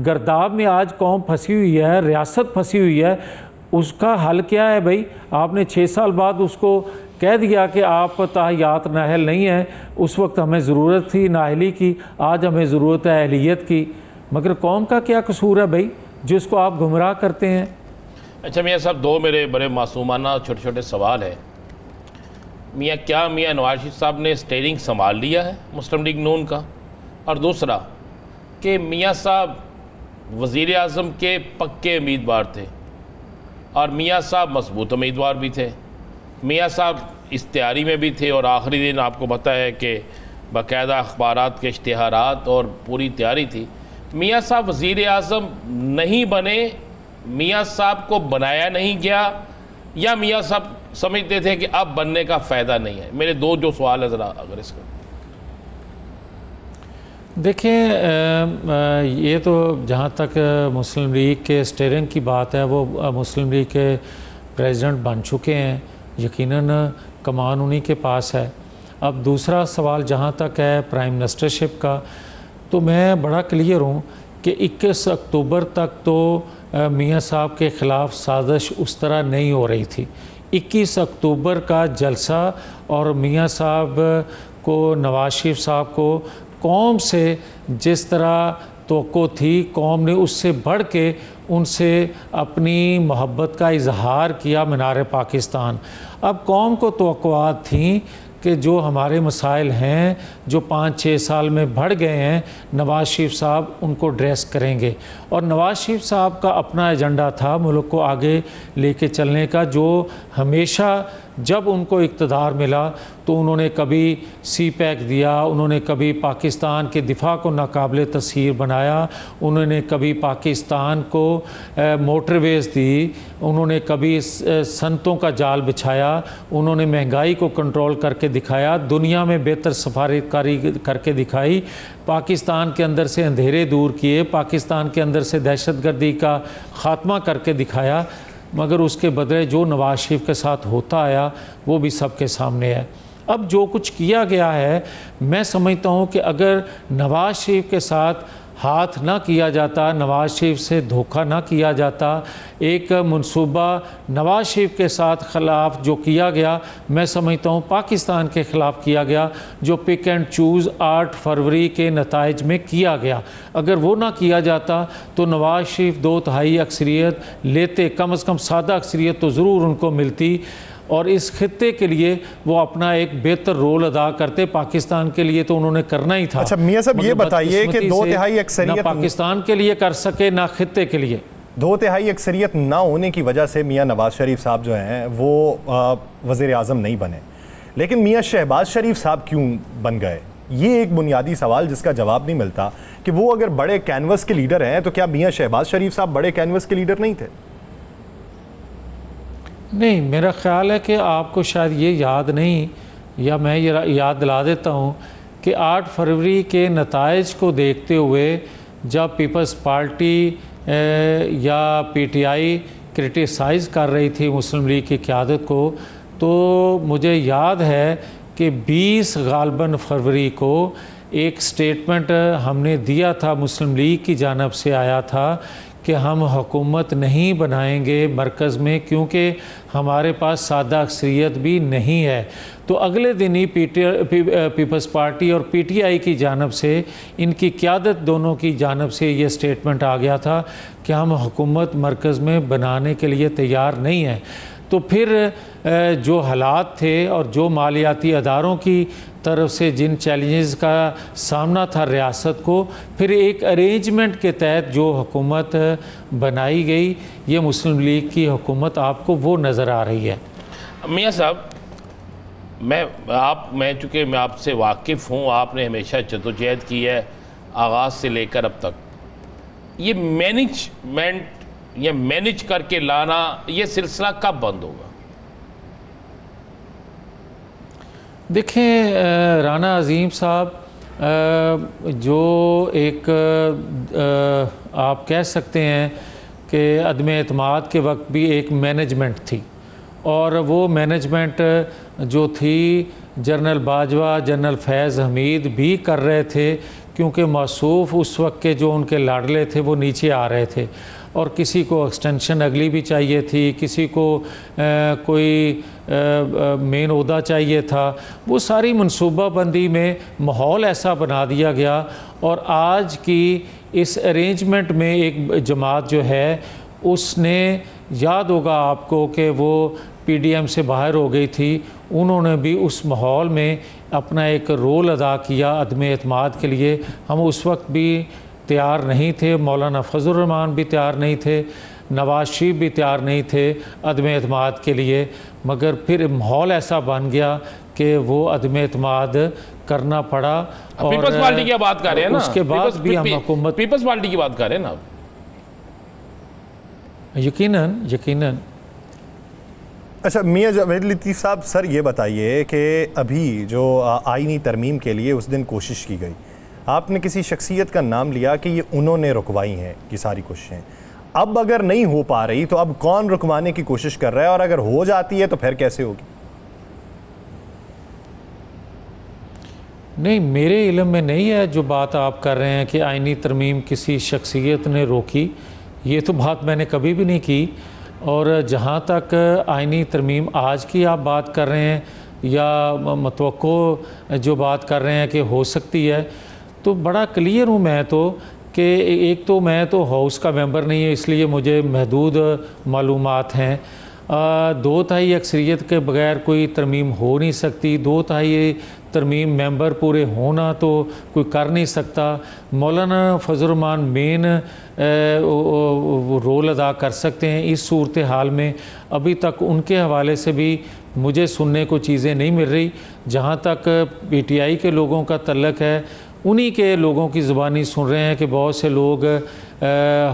गर्दाब में आज कौम फंसी हुई है, रियासत फंसी हुई है, उसका हल क्या है भाई? आपने 6 साल बाद उसको कह दिया कि आप ताहयात नाअहल नहीं है। उस वक्त हमें ज़रूरत थी नाअहली की, आज हमें ज़रूरत है अहलियत की। मगर कौम का क्या कसूर है भाई जिसको आप गुमराह करते हैं? अच्छा मियाँ साहब, 2 मेरे बड़े मासूमाना छोटे छोटे सवाल है। मियाँ, क्या मियाँ नवाज शरीफ साहब ने स्टीयरिंग संभाल लिया है मुस्लिम लीग नून का? और दूसरा कि मियाँ साहब वज़ीर आज़म के पक्के उम्मीदवार थे और मियाँ साहब मजबूत उम्मीदवार भी थे। मियाँ साहब इस तैयारी में भी थे और आखिरी दिन आपको पता है कि बाकायदा अखबारात के इश्तिहारात और पूरी तैयारी थी। मियाँ साहब वज़ीर आज़म नहीं बने, मियाँ साहब को बनाया नहीं गया, या मियाँ साहब समझते थे कि अब बनने का फ़ायदा नहीं है? मेरे 2 जो सवाल है, ज़रा अगर इसका देखें। ये तो जहाँ तक मुस्लिम लीग के स्टीयरिंग की बात है, वो मुस्लिम लीग के प्रेसिडेंट बन चुके हैं, यकीनन कमान उन्हीं के पास है। अब दूसरा सवाल जहाँ तक है प्राइम मिनिस्टरशिप का, तो मैं बड़ा क्लियर हूँ कि 21 अक्टूबर तक तो मियाँ साहब के ख़िलाफ़ साजिश उस तरह नहीं हो रही थी। 21 अक्टूबर का जलसा और मियाँ साहब को, नवाज शरीफ साहब को कौम से जिस तरह तवक्को थी, कौम ने उससे बढ़ के उनसे अपनी मोहब्बत का इजहार किया मीनार पाकिस्तान। अब कौम को तवक्कुआत थी कि जो हमारे मसाइल हैं, जो 5-6 साल में बढ़ गए हैं, नवाज शरीफ साहब उनको ड्रेस करेंगे। और नवाज शरीफ साहब का अपना एजेंडा था मुल्क को आगे लेके चलने का, जो हमेशा जब उनको इक़्तिदार मिला तो उन्होंने कभी CPEC दिया, उन्होंने कभी पाकिस्तान के दिफा को नाकाबिले तस्हीर बनाया, उन्होंने कभी पाकिस्तान को मोटरवेज़ दी, उन्होंने कभी सनतों का जाल बिछाया, उन्होंने महंगाई को कंट्रोल करके दिखाया, दुनिया में बेहतर सफारतकारी करके दिखाई, पाकिस्तान के अंदर से अंधेरे दूर किए, पाकिस्तान के अंदर से दहशतगर्दी का ख़ात्मा करके दिखाया। मगर उसके बदले जो नवाज शरीफ के साथ होता आया वो भी सबके सामने है। अब जो कुछ किया गया है, मैं समझता हूँ कि अगर नवाज शरीफ के साथ हाथ ना किया जाता, नवाज शरीफ से धोखा ना किया जाता, एक मंसूबा नवाज शरीफ के साथ ख़िलाफ़ जो किया गया, मैं समझता हूँ पाकिस्तान के ख़िलाफ़ किया गया, जो पिक एंड चूज़ 8 फरवरी के नताइज में किया गया। अगर वो ना किया जाता तो नवाज शरीफ 2/3 अक्सरियत लेते, कम से कम सादा अक्सरियत तो ज़रूर उनको मिलती, और इस खित्ते के लिए वो अपना एक बेहतर रोल अदा करते। पाकिस्तान के लिए तो उन्होंने करना ही था। अच्छा मियां साहब, ये बताइए कि 2/3 अक्सरियत ना पाकिस्तान के लिए कर सके ना खित्ते के लिए। 2/3 अक्सरियत ना होने की वजह से मियां नवाज शरीफ साहब जो हैं वो वज़ीर आज़म नहीं बने, लेकिन मियां शहबाज शरीफ साहब क्यों बन गए? ये एक बुनियादी सवाल जिसका जवाब नहीं मिलता कि वो अगर बड़े कैनवस के लीडर हैं तो क्या मियां शहबाज शरीफ साहब बड़े कैनवस के लीडर नहीं थे? नहीं, मेरा ख़्याल है कि आपको शायद ये याद नहीं, या मैं ये याद दिला देता हूँ कि 8 फरवरी के नताइज को देखते हुए जब पीपल्स पार्टी या पीटीआई क्रिटिसाइज़ कर रही थी मुस्लिम लीग की क़यादत को, तो मुझे याद है कि 20 गालबन फरवरी को एक स्टेटमेंट हमने दिया था, मुस्लिम लीग की जानिब से आया था कि हम हुकूमत नहीं बनाएंगे मरकज़ में क्योंकि हमारे पास सादा अक्सरियत भी नहीं है। तो अगले दिन ही पीपल्स पार्टी और पीटीआई की जानिब से, इनकी क़यादत दोनों की जानिब से ये स्टेटमेंट आ गया था कि हम हुकूमत मरकज़ में बनाने के लिए तैयार नहीं हैं। तो फिर जो हालात थे और जो मालियाती अदारों की तरफ से जिन चैलेंजेस का सामना था रियासत को, फिर एक अरेंजमेंट के तहत जो हुकूमत बनाई गई, ये मुस्लिम लीग की हुकूमत आपको वो नज़र आ रही है। मियाँ साहब, मैं चूँकि मैं आपसे वाकिफ़ हूँ, आपने हमेशा जदोजहद की है आगाज़ से लेकर अब तक। ये मैनेजमेंट या मैनेज करके लाना, ये सिलसिला कब बंद होगा? देखें राना अज़ीम साहब, जो एक आप कह सकते हैं कि अदम एतमाद के वक्त भी एक मैनेजमेंट थी, और वो मैनेजमेंट जो थी जनरल बाजवा, जनरल फैज़ हमीद भी कर रहे थे, क्योंकि मौसूफ उस वक्त के जो उनके लाडले थे वो नीचे आ रहे थे, और किसी को एक्सटेंशन अगली भी चाहिए थी, किसी को कोई मेन ओहदा चाहिए था। वो सारी मनसूबाबंदी में माहौल ऐसा बना दिया गया, और आज की इस अरेंजमेंट में एक जमात जो है उसने, याद होगा आपको कि वो पीडीएम से बाहर हो गई थी, उन्होंने भी उस माहौल में अपना एक रोल अदा किया अदम एतमाद के लिए। हम उस वक्त भी तैयार नहीं थे, मौलाना फजल रहमान भी तैयार नहीं थे, नवाज शरीफ भी तैयार नहीं थे अदम एतमाद के लिए, मगर फिर माहौल ऐसा बन गया कि वो अदम एतमाद करना पड़ा। और पीपल्स पार्टी की बात कर रहे हैं ना, उसके बाद भी हम हुकूमत, पीपल्स पार्टी की बात कर रहे हैं ना। यकीनन। अच्छा मियाँ जावेद लतीफ़ साहब, सर ये बताइए कि अभी जो आईनी तरमीम के लिए उस दिन कोशिश की गई, आपने किसी शख्सियत का नाम लिया कि ये उन्होंने रुकवाई हैं ये सारी कोशिशें। अब अगर नहीं हो पा रही तो अब कौन रुकवाने की कोशिश कर रहा है, और अगर हो जाती है तो फिर कैसे होगी? नहीं, मेरे इल्म में नहीं है जो बात आप कर रहे हैं कि आईनी तरमीम किसी शख्सियत ने रोकी, ये तो बात मैंने कभी भी नहीं की। और जहाँ तक आईनी तरमीम आज की आप बात कर रहे हैं या मतवक्को जो बात कर रहे हैं कि हो सकती है, तो बड़ा क्लियर हूँ मैं तो कि एक तो मैं तो हाउस का मेंबर नहीं है, इसलिए मुझे महदूद मालूमात हैं। 2/3 अक्सरियत के बगैर कोई तरमीम हो नहीं सकती, 2/3 तरमीम मेंबर पूरे होना तो कोई कर नहीं सकता। मौलाना फजल रहमान मेन रोल अदा कर सकते हैं इस सूरत हाल में। अभी तक उनके हवाले से भी मुझे सुनने को चीज़ें नहीं मिल रही। जहाँ तक पीटीआई के लोगों का तल्लक है, उन्हीं के लोगों की ज़ुबानी सुन रहे हैं कि बहुत से लोग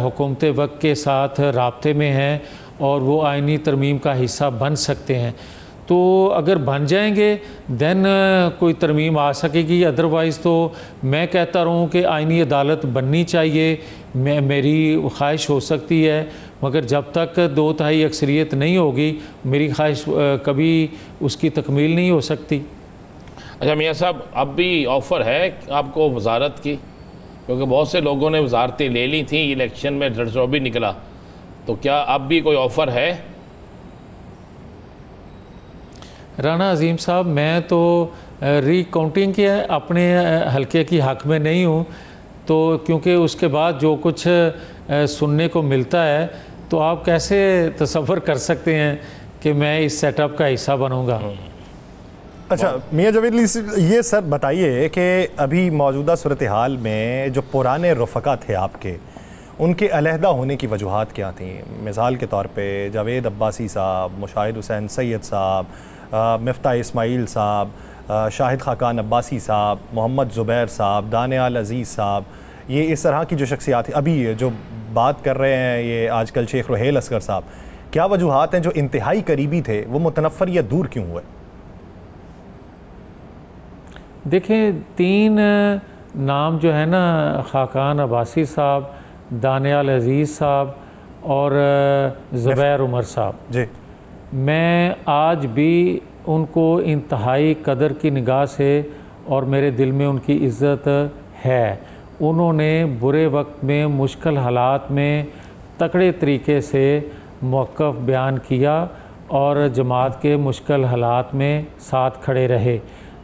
हुकूमत वक्त के साथ राब्ते में हैं और वो आईनी तरमीम का हिस्सा बन सकते हैं। तो अगर बन जाएंगे दैन कोई तरमीम आ सकेगी, अदरवाइज़ तो मैं कहता रहूँ कि आईनी अदालत बननी चाहिए, मेरी ख्वाहिश हो सकती है, मगर जब तक 2/3 अक्सरियत नहीं होगी मेरी ख्वाहिश कभी उसकी तकमील नहीं हो सकती। अच्छा मियाँ साहब, अब भी ऑफ़र है आपको वजारत की, क्योंकि बहुत से लोगों ने वजारतें ले ली थी इलेक्शन में, 150 भी निकला, तो क्या अब भी कोई ऑफ़र है? राना अज़ीम साहब, मैं तो रिकाउंटिंग के अपने हलके की हक़ में नहीं हूँ, तो क्योंकि उसके बाद जो कुछ सुनने को मिलता है तो आप कैसे तसव्वुर कर सकते हैं कि मैं इस सेटअप का हिस्सा बनूँगा। अच्छा मियाँ जावेद, ये सर बताइए कि अभी मौजूदा सूरत हाल में जो पुराने रफ़क़ा थे आपके, उनके अलहदा होने की वजूहात क्या थी? मिसाल के तौर पे जावेद अब्बासी साहब, मुशाहिद हुसैन सैयद साहब, मिफ्ता इस्माइल साहब, शाहिद खाकान अब्बासी साहब, मोहम्मद ज़ुबैर साहब, दानियाल अज़ीज़ साहब, ये इस तरह की जो शख्सियात अभी जो बात कर रहे हैं, ये आजकल शेख रुहेल असगर साहब, क्या वजूहात हैं जो इंतहाई करीबी थे वो मुतनफ़र या दूर क्यों हुए? देखें, 3 नाम जो है ना, खाकान अब्बासी साहब, दानियाल अजीज़ साहब और ज़ुबैर उमर साहब जी, मैं आज भी उनको इंतहाई कदर की निगाह से और मेरे दिल में उनकी इज़्ज़त है। उन्होंने बुरे वक्त में, मुश्किल हालात में तकड़े तरीके से मौक़िफ़ बयान किया और जमात के मुश्किल हालात में साथ खड़े रहे।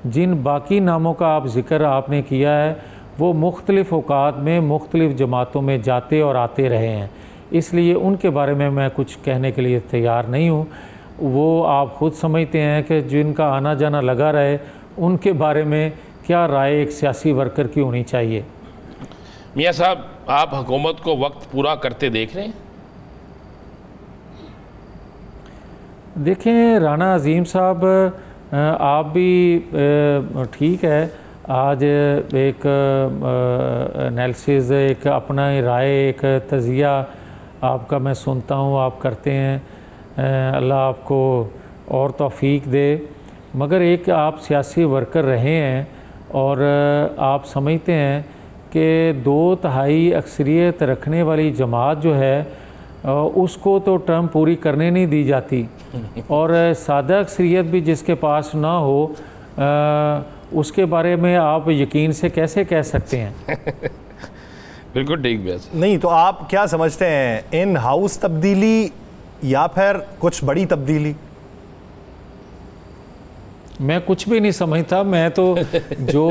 जिन बाकी नामों का आप ज़िक्र आपने किया है वो मुख्तलिफ़ औक़ात में मुख्तलिफ़ जमातों में जाते और आते रहे हैं, इसलिए उनके बारे में मैं कुछ कहने के लिए तैयार नहीं हूँ। वो आप ख़ुद समझते हैं कि जिनका आना जाना लगा रहे उनके बारे में क्या राय एक सियासी वर्कर की होनी चाहिए। मियाँ साहब, आप हुकूमत को वक्त पूरा करते देख रहे हैं? देखें राना अजीम साहब, आप भी ठीक है, आज एक एनालिसिस, एक अपना राय, एक तज़िया आपका मैं सुनता हूँ, आप करते हैं, अल्लाह आपको और तौफीक दे। मगर एक आप सियासी वर्कर रहे हैं और आप समझते हैं कि 2/3 अक्सरियत रखने वाली जमात जो है उसको तो टर्म पूरी करने नहीं दी जाती और सादा अक्सरियत भी जिसके पास ना हो उसके बारे में आप यकीन से कैसे कह सकते हैं? बिल्कुल ठीक बस। नहीं तो आप क्या समझते हैं, इन हाउस तब्दीली या फिर कुछ बड़ी तब्दीली? मैं कुछ भी नहीं समझता, मैं तो जो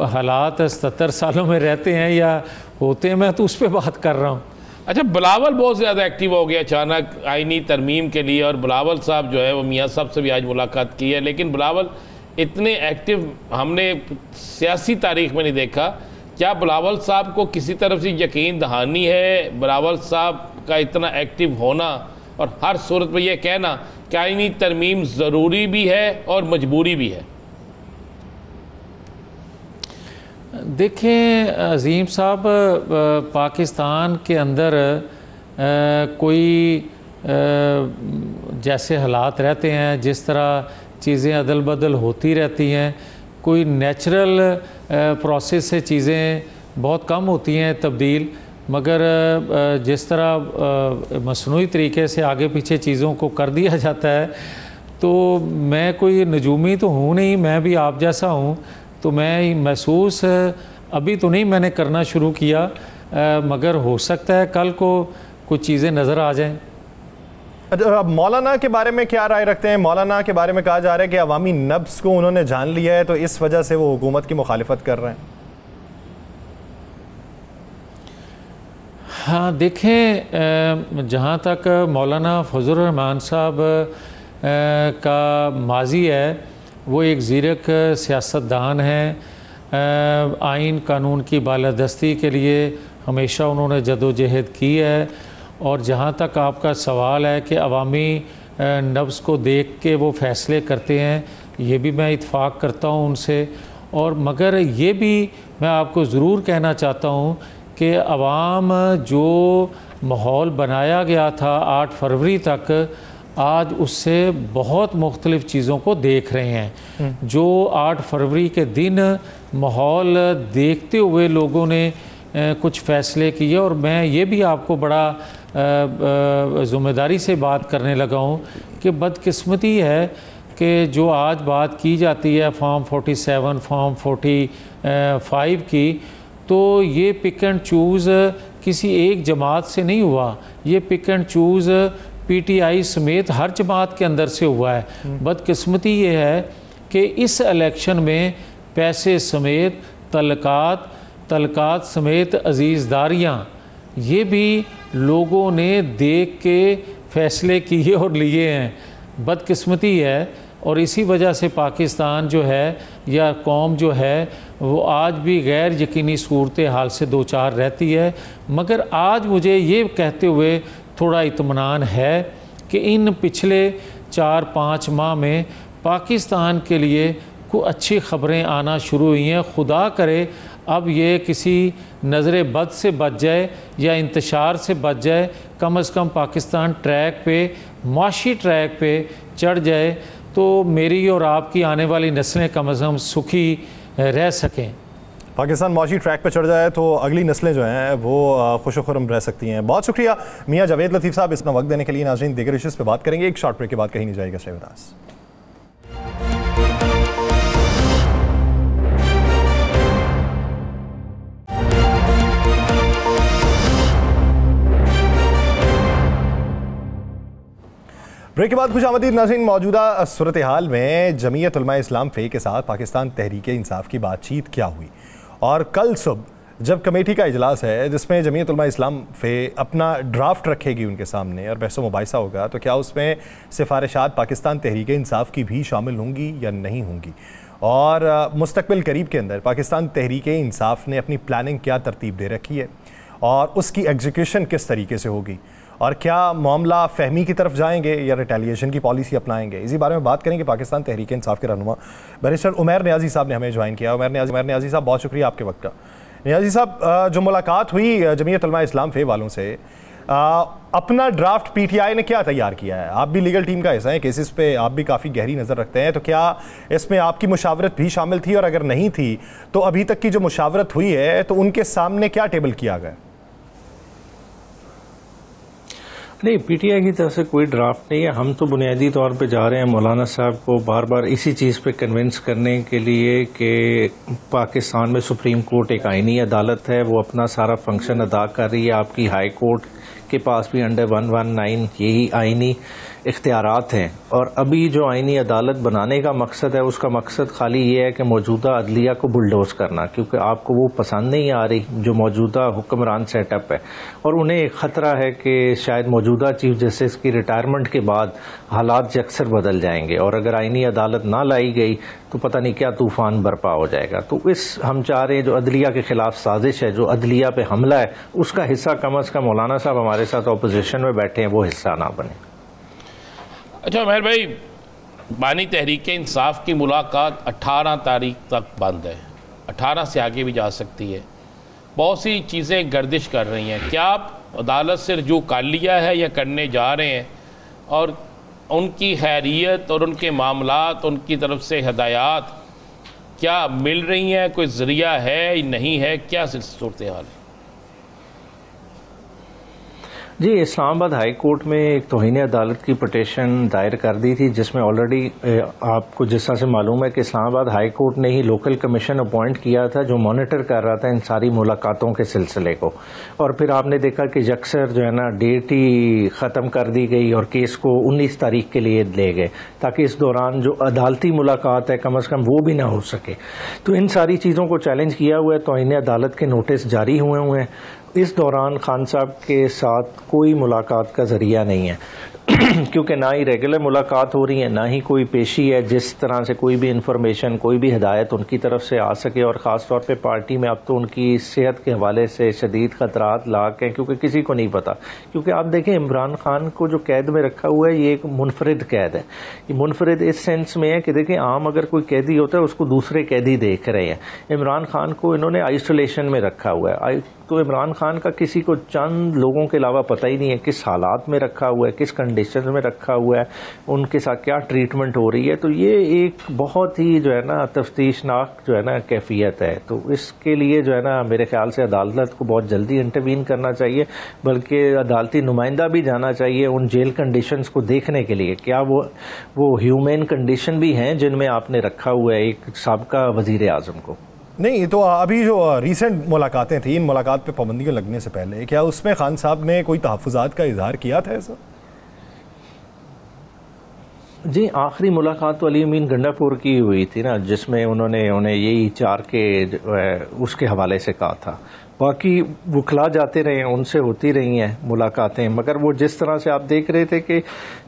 हालात 77 सालों में रहते हैं या होते हैं मैं तो उस पर बात कर रहा हूँ। अच्छा, बिलावल बहुत ज़्यादा एक्टिव हो गया अचानक आइनी तरमीम के लिए, और बिलावल साहब जो है वो मियाँ साहब से भी आज मुलाकात की है, लेकिन बिलावल इतने एक्टिव हमने सियासी तारीख में नहीं देखा। क्या बिलावल साहब को किसी तरफ से यकीन दहानी है बिलावल साहब का इतना एक्टिव होना और हर सूरत में यह कहना कि आइनी तरमीम ज़रूरी भी है और मजबूरी भी है? देखें अजीम साहब, पाकिस्तान के अंदर कोई जैसे हालात रहते हैं, जिस तरह चीज़ें अदल बदल होती रहती हैं, कोई नेचुरल प्रोसेस से चीज़ें बहुत कम होती हैं तब्दील, मगर जिस तरह मसनूई तरीके से आगे पीछे चीज़ों को कर दिया जाता है, तो मैं कोई नजूमी तो हूँ नहीं, मैं भी आप जैसा हूँ, तो मैं महसूस अभी तो नहीं मैंने करना शुरू किया, मगर हो सकता है कल को कुछ चीज़ें नज़र आ जाएं। मौलाना के बारे में क्या राय रखते हैं? मौलाना के बारे में कहा जा रहा है कि अवामी नब्ज़ को उन्होंने जान लिया है, तो इस वजह से वो हुकूमत की मुखालिफत कर रहे हैं। हाँ देखें, जहाँ तक मौलाना फजल रहमान साहब का माजी है, वो एक ज़ीरक सियासतदान हैं, आइन कानून की बालादस्ती के लिए हमेशा उन्होंने जदोजहद की है, और जहाँ तक आपका सवाल है कि अवामी नब्ज़ को देख के वो फ़ैसले करते हैं, ये भी मैं इत्फ़ाक़ करता हूँ उनसे। और मगर ये भी मैं आपको ज़रूर कहना चाहता हूँ कि अवाम जो माहौल बनाया गया था 8 फरवरी तक, आज उससे बहुत मुख्तलिफ़ चीज़ों को देख रहे हैं। जो 8 फरवरी के दिन माहौल देखते हुए लोगों ने कुछ फ़ैसले किए, और मैं ये भी आपको बड़ा ज़िम्मेदारी से बात करने लगा हूँ कि बदकिस्मती है कि जो आज बात की जाती है फॉर्म 47, फॉर्म 45 की, तो ये पिक एंड चूज़ किसी एक जमात से नहीं हुआ, ये पिक एंड चूज़ PTI समेत हर जमात के अंदर से हुआ है। बदकिस्मती ये है कि इस इलेक्शन में पैसे समेत तलकात समेत अजीज़दारियाँ, ये भी लोगों ने देख के फ़ैसले किए और लिए हैं। बदकिस्मती है, और इसी वजह से पाकिस्तान जो है या कौम जो है वो आज भी गैर यकीनी सूरत हाल से दो चार रहती है। मगर आज मुझे ये कहते हुए थोड़ा इत्मीनान है कि इन पिछले 4-5 माह में पाकिस्तान के लिए कुछ अच्छी ख़बरें आना शुरू हुई हैं। खुदा करे अब ये किसी नज़र बद से बच जाए या इंतशार से बच जाए, कम से कम पाकिस्तान ट्रैक पे, माशी ट्रैक पे चढ़ जाए तो मेरी और आपकी आने वाली नस्लें कम से कम सुखी रह सकें। पाकिस्तान माशी ट्रैक पर चढ़ जाए तो अगली नस्लें जो हैं वो खुश खुरम रह सकती हैं। बहुत शुक्रिया मियाँ जावेद लतीफ़ साहब इतना वक्त देने के लिए। नाज़रीन, दीगर इश्यूज़ पे बात करेंगे एक शॉर्ट ब्रेक के बाद, कहीं नहीं जाएगा। Stay with us. ब्रेक के बाद खुश आमदीद नाज़रीन। मौजूदा सूरत हाल में जमीयत उलमा इस्लाम फ़े के साथ पाकिस्तान तहरीक इंसाफ की बातचीत क्या हुई, और कल सुबह जब कमेटी का इजलास है जिसमें जमीयत उलमा इस्लाम फ़े अपना ड्राफ्ट रखेगी उनके सामने और बहस मुबाहिसा होगा, तो क्या उसमें सिफारिशात पाकिस्तान तहरीक इंसाफ की भी शामिल होंगी या नहीं होंगी, और मुस्तकबिल करीब के अंदर पाकिस्तान तहरीक इंसाफ ने अपनी प्लानिंग क्या तरतीब दे रखी है और उसकी एग्जीक्यूशन किस तरीके से होगी, और क्या मामला फहमी की तरफ जाएंगे या रिटेलिएशन की पॉलिसी अपनाएंगे। इसी बारे में बात करेंगे। पाकिस्तान तहरीक इंसाफ के रहनुमा बैरिस्टर उमैर नियाज़ी साहब ने हमें ज्वाइन किया। उमैर नियाज़ी साहब, बहुत शुक्रिया आपके वक्त का। नियाज़ी साहब, जो मुलाकात हुई जमीयत उलमा इस्लाम फ़े वालों से, अपना ड्राफ्ट पीटीआई ने क्या तैयार किया है? आप भी लीगल टीम का हिस्सा हैं, केसेस पे आप भी काफ़ी गहरी नज़र रखते हैं, तो क्या इसमें आपकी मुशावरत भी शामिल थी, और अगर नहीं थी तो अभी तक की जो मुशावरत हुई है तो उनके सामने क्या टेबल किया गया? नहीं, पीटीआई की तरफ से कोई ड्राफ्ट नहीं है। हम तो बुनियादी तौर पे जा रहे हैं मौलाना साहब को बार बार इसी चीज़ पे कन्विंस करने के लिए कि पाकिस्तान में सुप्रीम कोर्ट एक आईनी अदालत है, वो अपना सारा फंक्शन अदा कर रही है। आपकी हाई कोर्ट के पास भी अंडर 119 यही आईनी इख्तियारात हैं, और अभी जो आईनी अदालत बनाने का मकसद है उसका मकसद खाली ये है कि मौजूदा अदलिया को बुलडोज करना, क्योंकि आपको वो पसंद नहीं आ रही जो मौजूदा हुक्मरान सेटअप है, और उन्हें एक ख़तरा है कि शायद मौजूदा चीफ जस्टिस की रिटायरमेंट के बाद हालात अक्सर बदल जाएंगे, और अगर आईनी अदालत ना लाई गई तो पता नहीं क्या तूफान बरपा हो जाएगा। तो हम चाह रहे हैं जो अदलिया के खिलाफ साजिश है, जो अदलिया पे हमला है, उसका हिस्सा कम अज़ कम मौलाना साहब हमारे साथ अपोजिशन में बैठे हैं वो हिस्सा ना बने। अच्छा उमैर भाई, बानी तहरीक इंसाफ की मुलाकात 18 तारीख तक बंद है, 18 से आगे भी जा सकती है। बहुत सी चीज़ें गर्दिश कर रही हैं, क्या आप अदालत से रजू कर लिया है या करने जा रहे हैं, और उनकी खैरियत और उनके मामलात, उनकी तरफ से हदायत क्या मिल रही हैं, कोई ज़रिया है नहीं है, क्या सूरत हाल है? जी, इस्लामाबाद हाई कोर्ट में एक तौहीन अदालत की पटिशन दायर कर दी थी, जिसमें ऑलरेडी आपको जिस तरह से मालूम है कि इस्लामाबाद हाई कोर्ट ने ही लोकल कमीशन अपॉइंट किया था जो मॉनिटर कर रहा था इन सारी मुलाकातों के सिलसिले को, और फिर आपने देखा कि यकसर जो है ना डेट ही ख़त्म कर दी गई और केस को 19 तारीख के लिए ले गए, ताकि इस दौरान जो अदालती मुलाकात है कम अज़ कम वो भी ना हो सके। तो इन सारी चीज़ों को चैलेंज किया हुआ है, तौहीन अदालत के नोटिस जारी हुए हैं। इस दौरान खान साहब के साथ कोई मुलाकात का ज़रिया नहीं है क्योंकि ना ही रेगुलर मुलाकात हो रही है, ना ही कोई पेशी है जिस तरह से कोई भी इंफॉर्मेशन, कोई भी हिदायत उनकी तरफ से आ सके, और ख़ास तौर पे पार्टी में अब तो उनकी सेहत के हवाले से शदीद ख़तरात लाक हैं, क्योंकि किसी को नहीं पता। क्योंकि आप देखें इमरान खान को जो कैद में रखा हुआ है ये एक मुनफरिद कैद है। ये मुनफरिद इस सेंस में है कि देखें आम अगर कोई कैदी होता है उसको दूसरे कैदी देख रहे हैं, इमरान खान को इन्होंने आइसोलेशन में रखा हुआ है। तो इमरान खान का किसी को चंद लोगों के अलावा पता ही नहीं है किस हालात में रखा हुआ है, किस कंडीशन में रखा हुआ है, उनके साथ क्या ट्रीटमेंट हो रही है। तो ये एक बहुत ही जो है ना तफ्तीशनाक जो है ना कैफियत है। तो इसके लिए जो है ना मेरे ख्याल से अदालत को बहुत जल्दी इंटरवीन करना चाहिए, बल्कि अदालती नुमाइंदा भी जाना चाहिए उन जेल कंडीशंस को देखने के लिए, क्या वो ह्यूमन कंडीशन भी हैं जिनमें आपने रखा हुआ है एक साबका वजीर आजम को। नहीं, तो अभी जो रिसेंट मुलाकातें थी, इन मुलाकात पे पाबंदियां लगने से पहले क्या उसमें खान साहब ने कोई तहफ़्फ़ुज़ात का इजहार किया था ऐसा? जी, आखिरी मुलाकात तो अली अमीन गंडापुर की हुई थी ना, जिसमें उन्होंने उन्हें यही 4 के उसके हवाले से कहा था। बाकी वकला जाते रहे, उनसे होती रही हैं मुलाकातें, मगर वो जिस तरह से आप देख रहे थे कि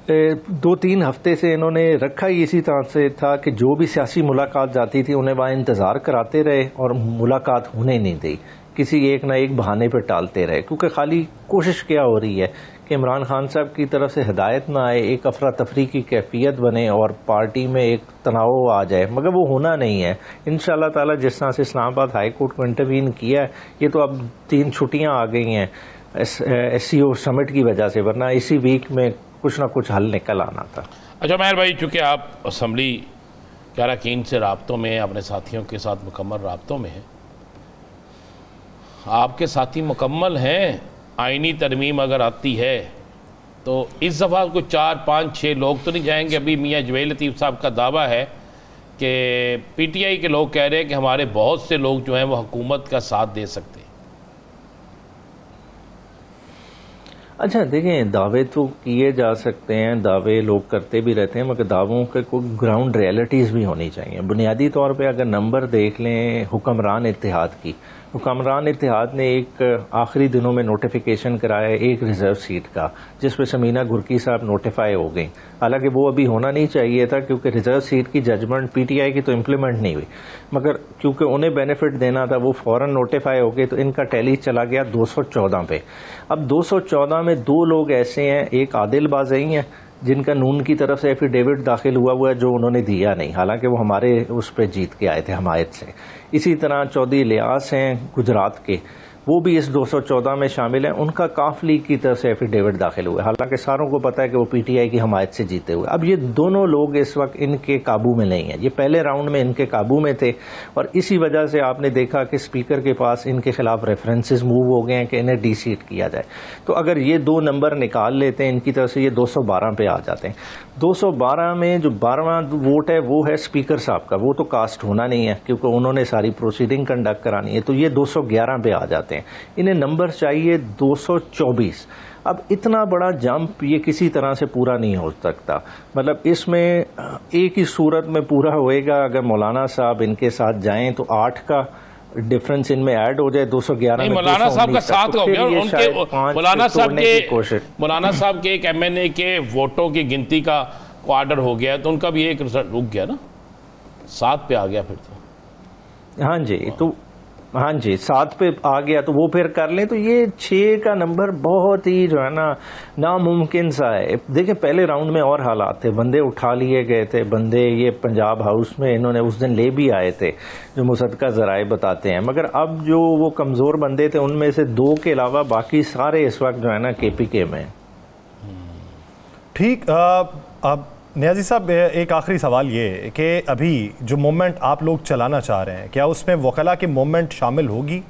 2-3 हफ्ते से इन्होंने रखा ही इसी तरह से था कि जो भी सियासी मुलाकात जाती थी उन्हें वहाँ इंतज़ार कराते रहे और मुलाकात होने नहीं दी, किसी एक ना एक बहाने पर टालते रहे, क्योंकि खाली कोशिश क्या हो रही है कि इमरान खान साहब की तरफ से हिदायत ना आए, एक अफरा तफरी की कैफियत बने और पार्टी में एक तनाव आ जाए, मगर वो होना नहीं है। इंशाअल्लाह ताला जिस तरह से इस्लामाबाद हाई कोर्ट को इंटरवीन किया है, ये तो अब 3 छुट्टियाँ आ गई हैं SCO समिट की वजह से, वरना इसी वीक में कुछ ना कुछ हल निकल आना था। अच्छा मेहर भाई, चूँकि आप असम्बली के अरकान से राब्तों में, अपने साथियों के साथ मुकम्मल राब्तों में हैं, आपके साथी मुकम्मल हैं, आइनी तरमीम अगर आती है तो इस दफ़ा कोई 4, 5, 6 लोग तो नहीं जाएंगे। अभी मियाँ जवेद लतीफ़ साहब का दावा है कि PTI के लोग कह रहे हैं कि हमारे बहुत से लोग जो हैं वो हुकूमत का साथ दे सकते हैं। अच्छा देखें, दावे तो किए जा सकते हैं, दावे लोग करते भी रहते हैं, मगर दावों के कोई ग्राउंड रियलिटीज़ भी होनी चाहिए। बुनियादी तौर पे अगर नंबर देख लें हुक्मरान इत्तेहाद की, हुक्मरान इत्तेहाद ने एक आखिरी दिनों में नोटिफिकेशन कराया एक रिजर्व सीट का, जिसपे शमीना गुरकी साहब नोटिफाई हो गई। हालांकि वो अभी होना नहीं चाहिए था, क्योंकि रिजर्व सीट की जजमेंट PTI की तो इम्प्लीमेंट नहीं हुई, मगर क्योंकि उन्हें बेनिफिट देना था वो फ़ौरन नोटिफाई हो गए, तो इनका टैली चला गया 214 पे। अब 214 में 2 लोग ऐसे हैं, एक आदिल बाज़ई हैं जिनका नून की तरफ से एफिडेविट दाखिल हुआ है जो उन्होंने दिया नहीं, हालांकि वो हमारे उस पर जीत के आए थे हमायत से। इसी तरह चौधरी लियास हैं गुजरात के, वो भी इस 214 में शामिल हैं, उनका काफ लीग की तरफ से एफिडेविट दाखिल हुआ, हालांकि सारों को पता है कि वो PTI की हमायत से जीते हुए। अब ये दोनों लोग इस वक्त इनके काबू में नहीं है, ये पहले राउंड में इनके काबू में थे और इसी वजह से आपने देखा कि स्पीकर के पास इनके खिलाफ रेफरेंसेस मूव हो गए हैं कि इन्हें डीसीट किया जाए। तो अगर ये 2 नंबर निकाल लेते हैं इनकी तरफ से, ये 212 पे आ जाते हैं। 212 में जो 12वां वोट है वो है स्पीकर साहब का, वो तो कास्ट होना नहीं है क्योंकि उन्होंने सारी प्रोसीडिंग कंडक्ट करानी है, तो ये 211 पे आ जाते हैं। इन्हें नंबर चाहिए 224। अब इतना बड़ा जंप ये किसी तरह से पूरा नहीं हो सकता, मतलब इसमें एक ही सूरत में पूरा होएगा अगर मौलाना साहब इनके साथ जाएं तो 8 का डिफरेंस इनमें ऐड हो जाए 211 में। मौलाना साहब का साथ हो गया और उनके मौलाना साहब के एक MNA के वोटों की गिनती का ऑर्डर हो गया, तो उनका भी एक रिजल्ट रुक गया ना, 7 पे आ गया फिर तो। हाँ जी, तो हाँ जी 7 पे आ गया, तो वो फिर कर लें, तो ये 6 का नंबर बहुत ही जो है ना नामुमकिन सा है। देखिए पहले राउंड में और हालात थे, बंदे उठा लिए गए थे, बंदे ये पंजाब हाउस में इन्होंने उस दिन ले भी आए थे जो मुसद्दका ज़राए बताते हैं, मगर अब जो वो कमज़ोर बंदे थे उनमें से 2 के अलावा बाकी सारे इस वक्त जो है ना KPK में। ठीक, अब नियाज़ी साहब एक आखिरी सवाल ये कि अभी जो मूवमेंट आप लोग चलाना चाह रहे हैं, क्या उसमें वकला की मूवमेंट शामिल होगी?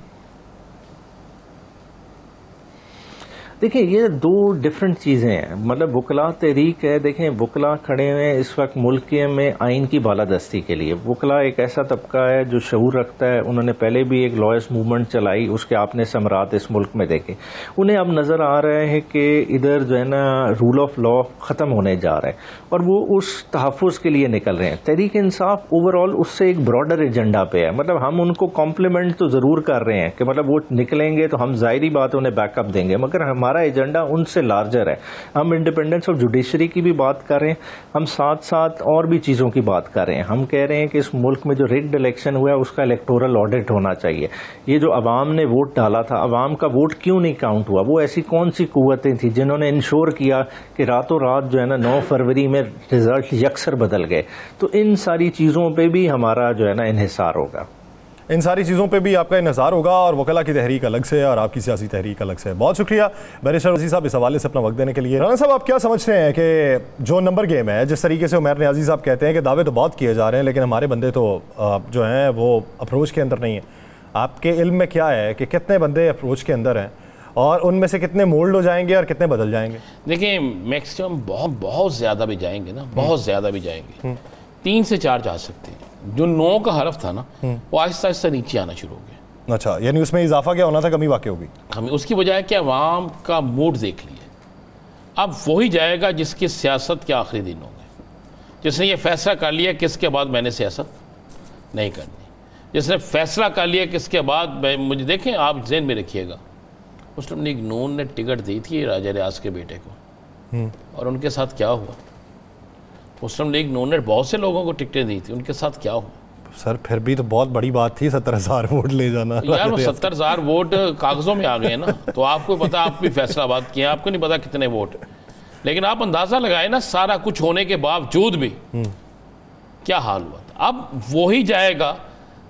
देखिए ये 2 डिफरेंट चीज़ें हैं, मतलब वकला तहरीक है, देखें वकला खड़े हुए हैं इस वक्त मुल्क में आइन की बालादस्ती के लिए। वकला एक ऐसा तबका है जो शऊर रखता है, उन्होंने पहले भी एक लॉयर्स मूवमेंट चलाई, उसके आपने समरात इस मुल्क में देखे। उन्हें अब नज़र आ रहा है कि इधर जो है ना रूल ऑफ लॉ ख़त्म होने जा रहा है और वो उस तहफ़्फ़ुज़ के लिए निकल रहे हैं। तहरीक इंसाफ ओवरऑल उससे एक ब्रॉडर एजेंडा पे है, मतलब हम उनको कॉम्प्लीमेंट तो ज़रूर कर रहे हैं कि मतलब वो निकलेंगे तो हम ज़ाहिरी बात उन्हें बैकअप देंगे, मगर हमारा एजेंडा उनसे लार्जर है। हम इंडिपेंडेंस ऑफ जुडिशरी की भी बात कर रहे हैं, हम साथ साथ और भी चीज़ों की बात कर रहे हैं। हम कह रहे हैं कि इस मुल्क में जो रिग्ड इलेक्शन हुआ है उसका इलेक्टोरल ऑडिट होना चाहिए। ये जो अवाम ने वोट डाला था, अवाम का वोट क्यों नहीं काउंट हुआ? वो ऐसी कौन सी कुव्वतें थी जिन्होंने इंश्योर किया कि रातों रात जो है ना 9 फरवरी में रिजल्ट यकसर बदल गए? तो इन सारी चीज़ों पर भी हमारा जो है ना इन्हिसार होगा, इन सारी चीज़ों पे भी आपका इंतज़ार होगा और वकला की तहरीक अलग से और आपकी सियासी तहरीक अलग से। बहुत शुक्रिया बैरिस्टर वसीम साहब इस हवाले से अपना वक्त देने के लिए। राना साहब, आप क्या समझते हैं कि जो नंबर गेम है, जिस तरीके से उमर नियाज़ी साहब कहते हैं कि दावे तो बहुत किए जा रहे हैं लेकिन हमारे बंदे तो जो हैं वो अप्रोच के अंदर नहीं है, आपके इल्म में क्या है कि कितने बंदे अप्रोच के अंदर हैं और उनमें से कितने मोल्ड हो जाएंगे और कितने बदल जाएंगे? देखिए मैक्सिमम बहुत ज़्यादा भी जाएंगे ना, बहुत ज़्यादा भी जाएंगे, 3 से 4 जा सकते हैं। जो 9 का हरफ था ना वो आहिस्ता आहिस्ता नीचे आना शुरू हो गया। अच्छा, यानी उसमें इजाफा क्या होना था, कमी वाक़ई होगी? हमें उसकी वजह क्या, अवाम का मूड देख लिया। अब वही जाएगा जिसकी सियासत के आखिरी दिन होंगे, जिसने ये फैसला कर लिया किसके बाद मैंने सियासत नहीं करनी, जिसने फैसला कर लिया किसके बाद मुझे। देखें आप ज़हन में रखिएगा, मुस्लिम लीग नून ने टिकट दी थी राजा रियाज के बेटे को, और उनके साथ क्या हुआ? मुस्लिम लीग नून ने बहुत से लोगों को टिकटें दी थी, उनके साथ क्या हुआ? सर फिर भी तो बहुत बड़ी बात थी 70,000 वोट ले जाना। यार वो 70,000 वोट कागजों में आ गए ना, तो आपको पता, आप भी फैसलाबाद किए, आपको नहीं पता कितने वोट, लेकिन आप अंदाजा लगाए ना, सारा कुछ होने के बावजूद भी क्या हाल हुआ था। अब वो ही जाएगा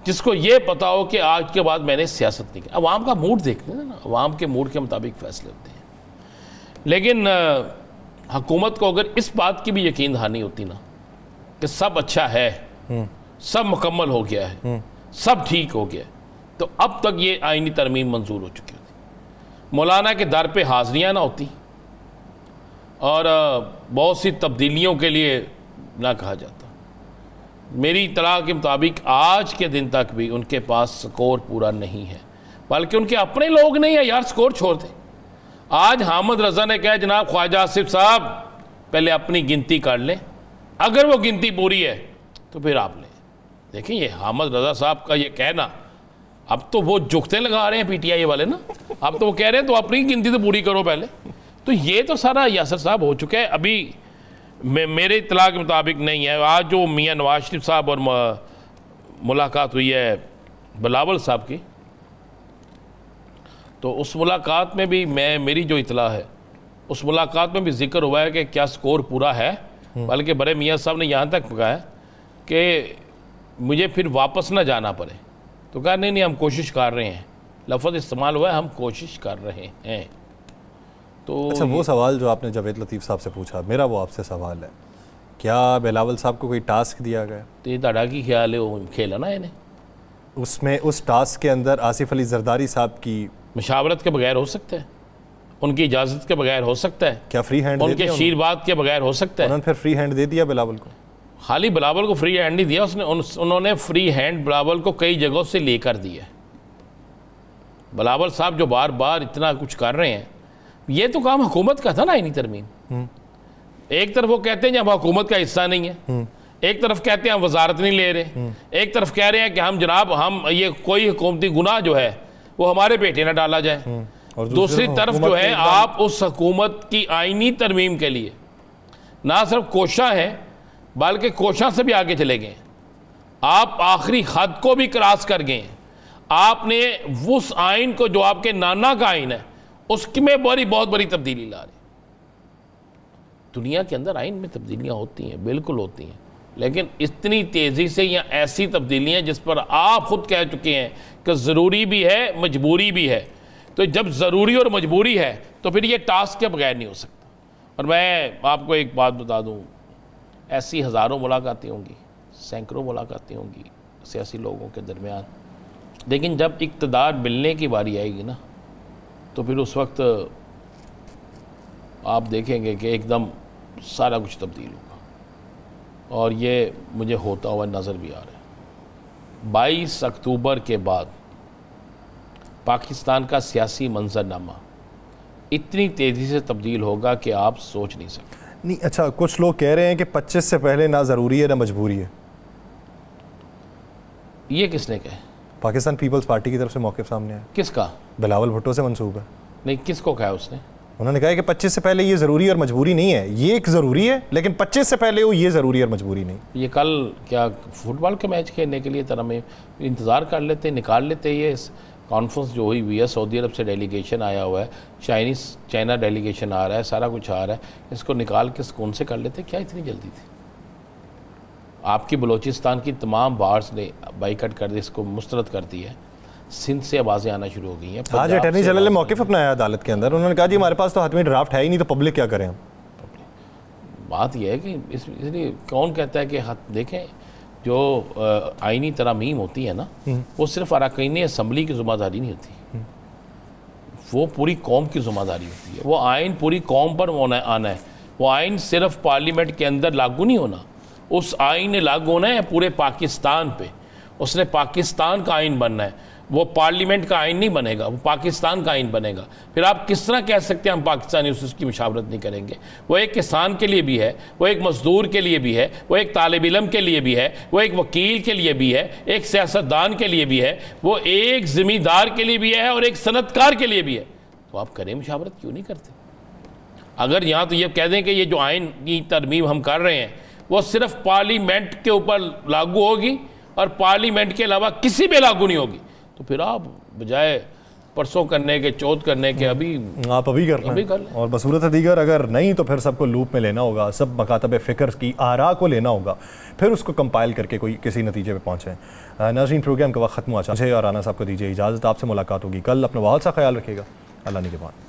जिसको ये पता हो कि आज के बाद मैंने सियासत नहीं की। अवाम का मूड देखते हैं ना, अवाम के मूड के मुताबिक फैसले होते हैं। लेकिन हुकूमत को अगर इस बात की भी यकीन दहानी होती ना कि सब अच्छा है, सब मुकम्मल हो गया है, सब ठीक हो गया, तो अब तक ये आईनी तरमीम मंजूर हो चुकी होती, मौलाना के दर पे हाजिरियाँ ना होती और बहुत सी तब्दीलियों के लिए ना कहा जाता। मेरी इत्तला के मुताबिक आज के दिन तक भी उनके पास स्कोर पूरा नहीं है, बल्कि उनके अपने लोग नहीं है यार, स्कोर छोड़ दें। आज हामिद रज़ा ने कहा जनाब ख्वाजा आसिफ साहब पहले अपनी गिनती कर लें, अगर वो गिनती पूरी है तो फिर आप लें। देखें ये हामिद रज़ा साहब का ये कहना, अब तो वो जुगते लगा रहे हैं पीटीआई वाले ना, अब तो वो कह रहे हैं तो अपनी गिनती तो पूरी करो पहले। तो ये तो सारा यासर साहब हो चुका है। अभी मेरे इत्तला के मुताबिक नहीं है। आज जो मियाँ नवाज शरीफ साहब और मुलाकात हुई है बिलावल साहब की, तो उस मुलाकात में भी मेरी जो इत्तला है, उस मुलाकात में भी जिक्र हुआ है कि क्या स्कोर पूरा है, बल्कि बड़े मियाँ साहब ने यहाँ तक कहा है कि मुझे फिर वापस ना जाना पड़े। तो कहा नहीं हम कोशिश कर रहे हैं, लफ्ज़ इस्तेमाल हुआ है हम कोशिश कर रहे हैं। तो अच्छा, वो सवाल जो आपने जावेद लतीफ़ साहब से पूछा, मेरा वो आपसे सवाल है, क्या बिलावल साहब को कोई टास्क दिया गया? तो ये ताड़ा की ख्याल है वो खेला ना इन्हें, उसमें उस टास्क के अंदर आसिफ अली जरदारी साहब की मशावरत के बगैर हो सकता है, उनकी इजाज़त के बगैर हो सकता है, क्या फ्री हैंड उनके शीरबाद के बगैर हो सकता है? उन्होंने फिर फ्री हैंड दे दिया बिलावल को? खाली बिलावल को फ्री हैंड नहीं दिया, उन्होंने फ्री हैंड बिलावल को कई जगहों से लेकर दिया। बिलावल साहब जो बार बार इतना कुछ कर रहे हैं, ये तो काम हुकूमत का था ना आईनी तरमीम। एक तरफ वो कहते हैं कि हम हुकूमत का हिस्सा नहीं है, एक तरफ कहते हैं हम वजारत नहीं ले रहे, एक तरफ कह रहे हैं कि हम जनाब हम ये कोई हुकूमती गुनाह जो है वो हमारे बेटे ना डाला जाए। और दूसरी तरफ जो है आप उस हुकूमत की आईनी तरमीम के लिए ना सिर्फ कोशा है बल्कि कोशा से भी आगे चले गए, आप आखिरी हद को भी क्रॉस कर गए। आपने उस आइन को जो आपके नाना का आइन है उसमें बहुत बड़ी तब्दीली ला रहे। दुनिया के अंदर आइन में तब्दीलियां होती हैं, बिल्कुल होती हैं, लेकिन इतनी तेज़ी से या ऐसी तब्दीलियां जिस पर आप खुद कह चुके हैं कि ज़रूरी भी है मजबूरी भी है। तो जब ज़रूरी और मजबूरी है तो फिर ये टास्क के बगैर नहीं हो सकता। और मैं आपको एक बात बता दूं, ऐसी हज़ारों मुलाकातें होंगी, सैकड़ों मुलाकातें होंगी सियासी लोगों के दरमियान, लेकिन जब इक़्तिदार मिलने की बारी आएगी ना तो फिर उस वक्त आप देखेंगे कि एकदम सारा कुछ तब्दील होगा। और ये मुझे होता हुआ नज़र भी आ रहा है। 22 अक्टूबर के बाद पाकिस्तान का सियासी मंजरनामा इतनी तेज़ी से तब्दील होगा कि आप सोच नहीं सकते। नहीं, अच्छा, कुछ लोग कह रहे हैं कि 25 से पहले ना ज़रूरी है ना मजबूरी है। ये किसने कहा? पाकिस्तान पीपल्स पार्टी की तरफ से मौक़िफ़ सामने है। किसका? बिलावल भुट्टो से मंसूब है। नहीं, किसको कहा उसने? उन्होंने कहा कि 25 से पहले ये ज़रूरी और मजबूरी नहीं है, ये एक ज़रूरी है, लेकिन 25 से पहले वो ये ज़रूरी और मजबूरी नहीं। ये कल क्या फुटबॉल के मैच खेलने के लिए तरह में इंतज़ार कर लेते, निकाल लेते। ये कॉन्फ्रेंस जो हुई है, सऊदी अरब से डेलीगेशन आया हुआ है, चाइना डेलीगेशन आ रहा है, सारा कुछ आ रहा है, इसको निकाल के सुकून से कर लेते। क्या इतनी जल्दी थी? आपकी बलूचिस्तान की तमाम बार्स ने बाइकआउट कर दी, इसको मुस्तरद कर दी है। सिंध से आवाज़ें आना शुरू हो गई हैं। आज अटॉर्नी जनरल ने मौक़िफ़ अपनाया अदालत के अंदर, उन्होंने कहा जी हमारे पास तो हतमी ड्राफ्ट है ही नहीं, तो पब्लिक क्या करें हम। बात यह है कि इसलिए कौन कहता है कि देखें जो आईनी तरामीम होती है ना, वो सिर्फ अरकान असम्बली की ज़िम्मेदारी नहीं होती, वो पूरी कौम की ज़िम्मेदारी होती है। वो आइन पूरी कौम पर आना है। वो आइन सिर्फ पार्लियामेंट के अंदर लागू नहीं होना, उस आइन ने लागू होना है पूरे पाकिस्तान पे। उसने पाकिस्तान का आइन बनना है, वो पार्लियामेंट का आइन नहीं बनेगा, वो पाकिस्तान का आइन बनेगा। फिर आप किस तरह कह सकते हैं हम पाकिस्तानी उसकी मुशावरत नहीं करेंगे? वो एक किसान के लिए भी है, वो एक मजदूर के लिए भी है, वो एक तालिब इल्म के लिए भी है, वो एक वकील के लिए भी है, एक सियासतदान के लिए भी है, वो एक ज़मींदार के लिए भी है और एक सनतकार के लिए भी है। तो आप करें मुशावरत, क्यों नहीं करते? अगर यहाँ तो ये कह दें कि ये जो आइन की तरमीम हम कर रहे हैं वो सिर्फ पार्लियामेंट के ऊपर लागू होगी और पार्लियामेंट के अलावा किसी पे लागू नहीं होगी, तो फिर आप बजाय परसों करने के, चौथ करने के, अभी आप अभी कर लें। और बसूरत दीगर अगर नहीं तो फिर सबको लूप में लेना होगा, सब मकातब फ़िक्र की आरा को लेना होगा, फिर उसको कंपाइल करके कोई किसी नतीजे पे पहुँचें। नाज़रीन, प्रोग्राम का वक्त ख़त्म हुआ। मुझे और राना साहब को दीजिए इजाज़त। आपसे मुलाकात होगी कल। अपना बहुत सा ख्याल रखिएगा। अल्लाह निगहबान।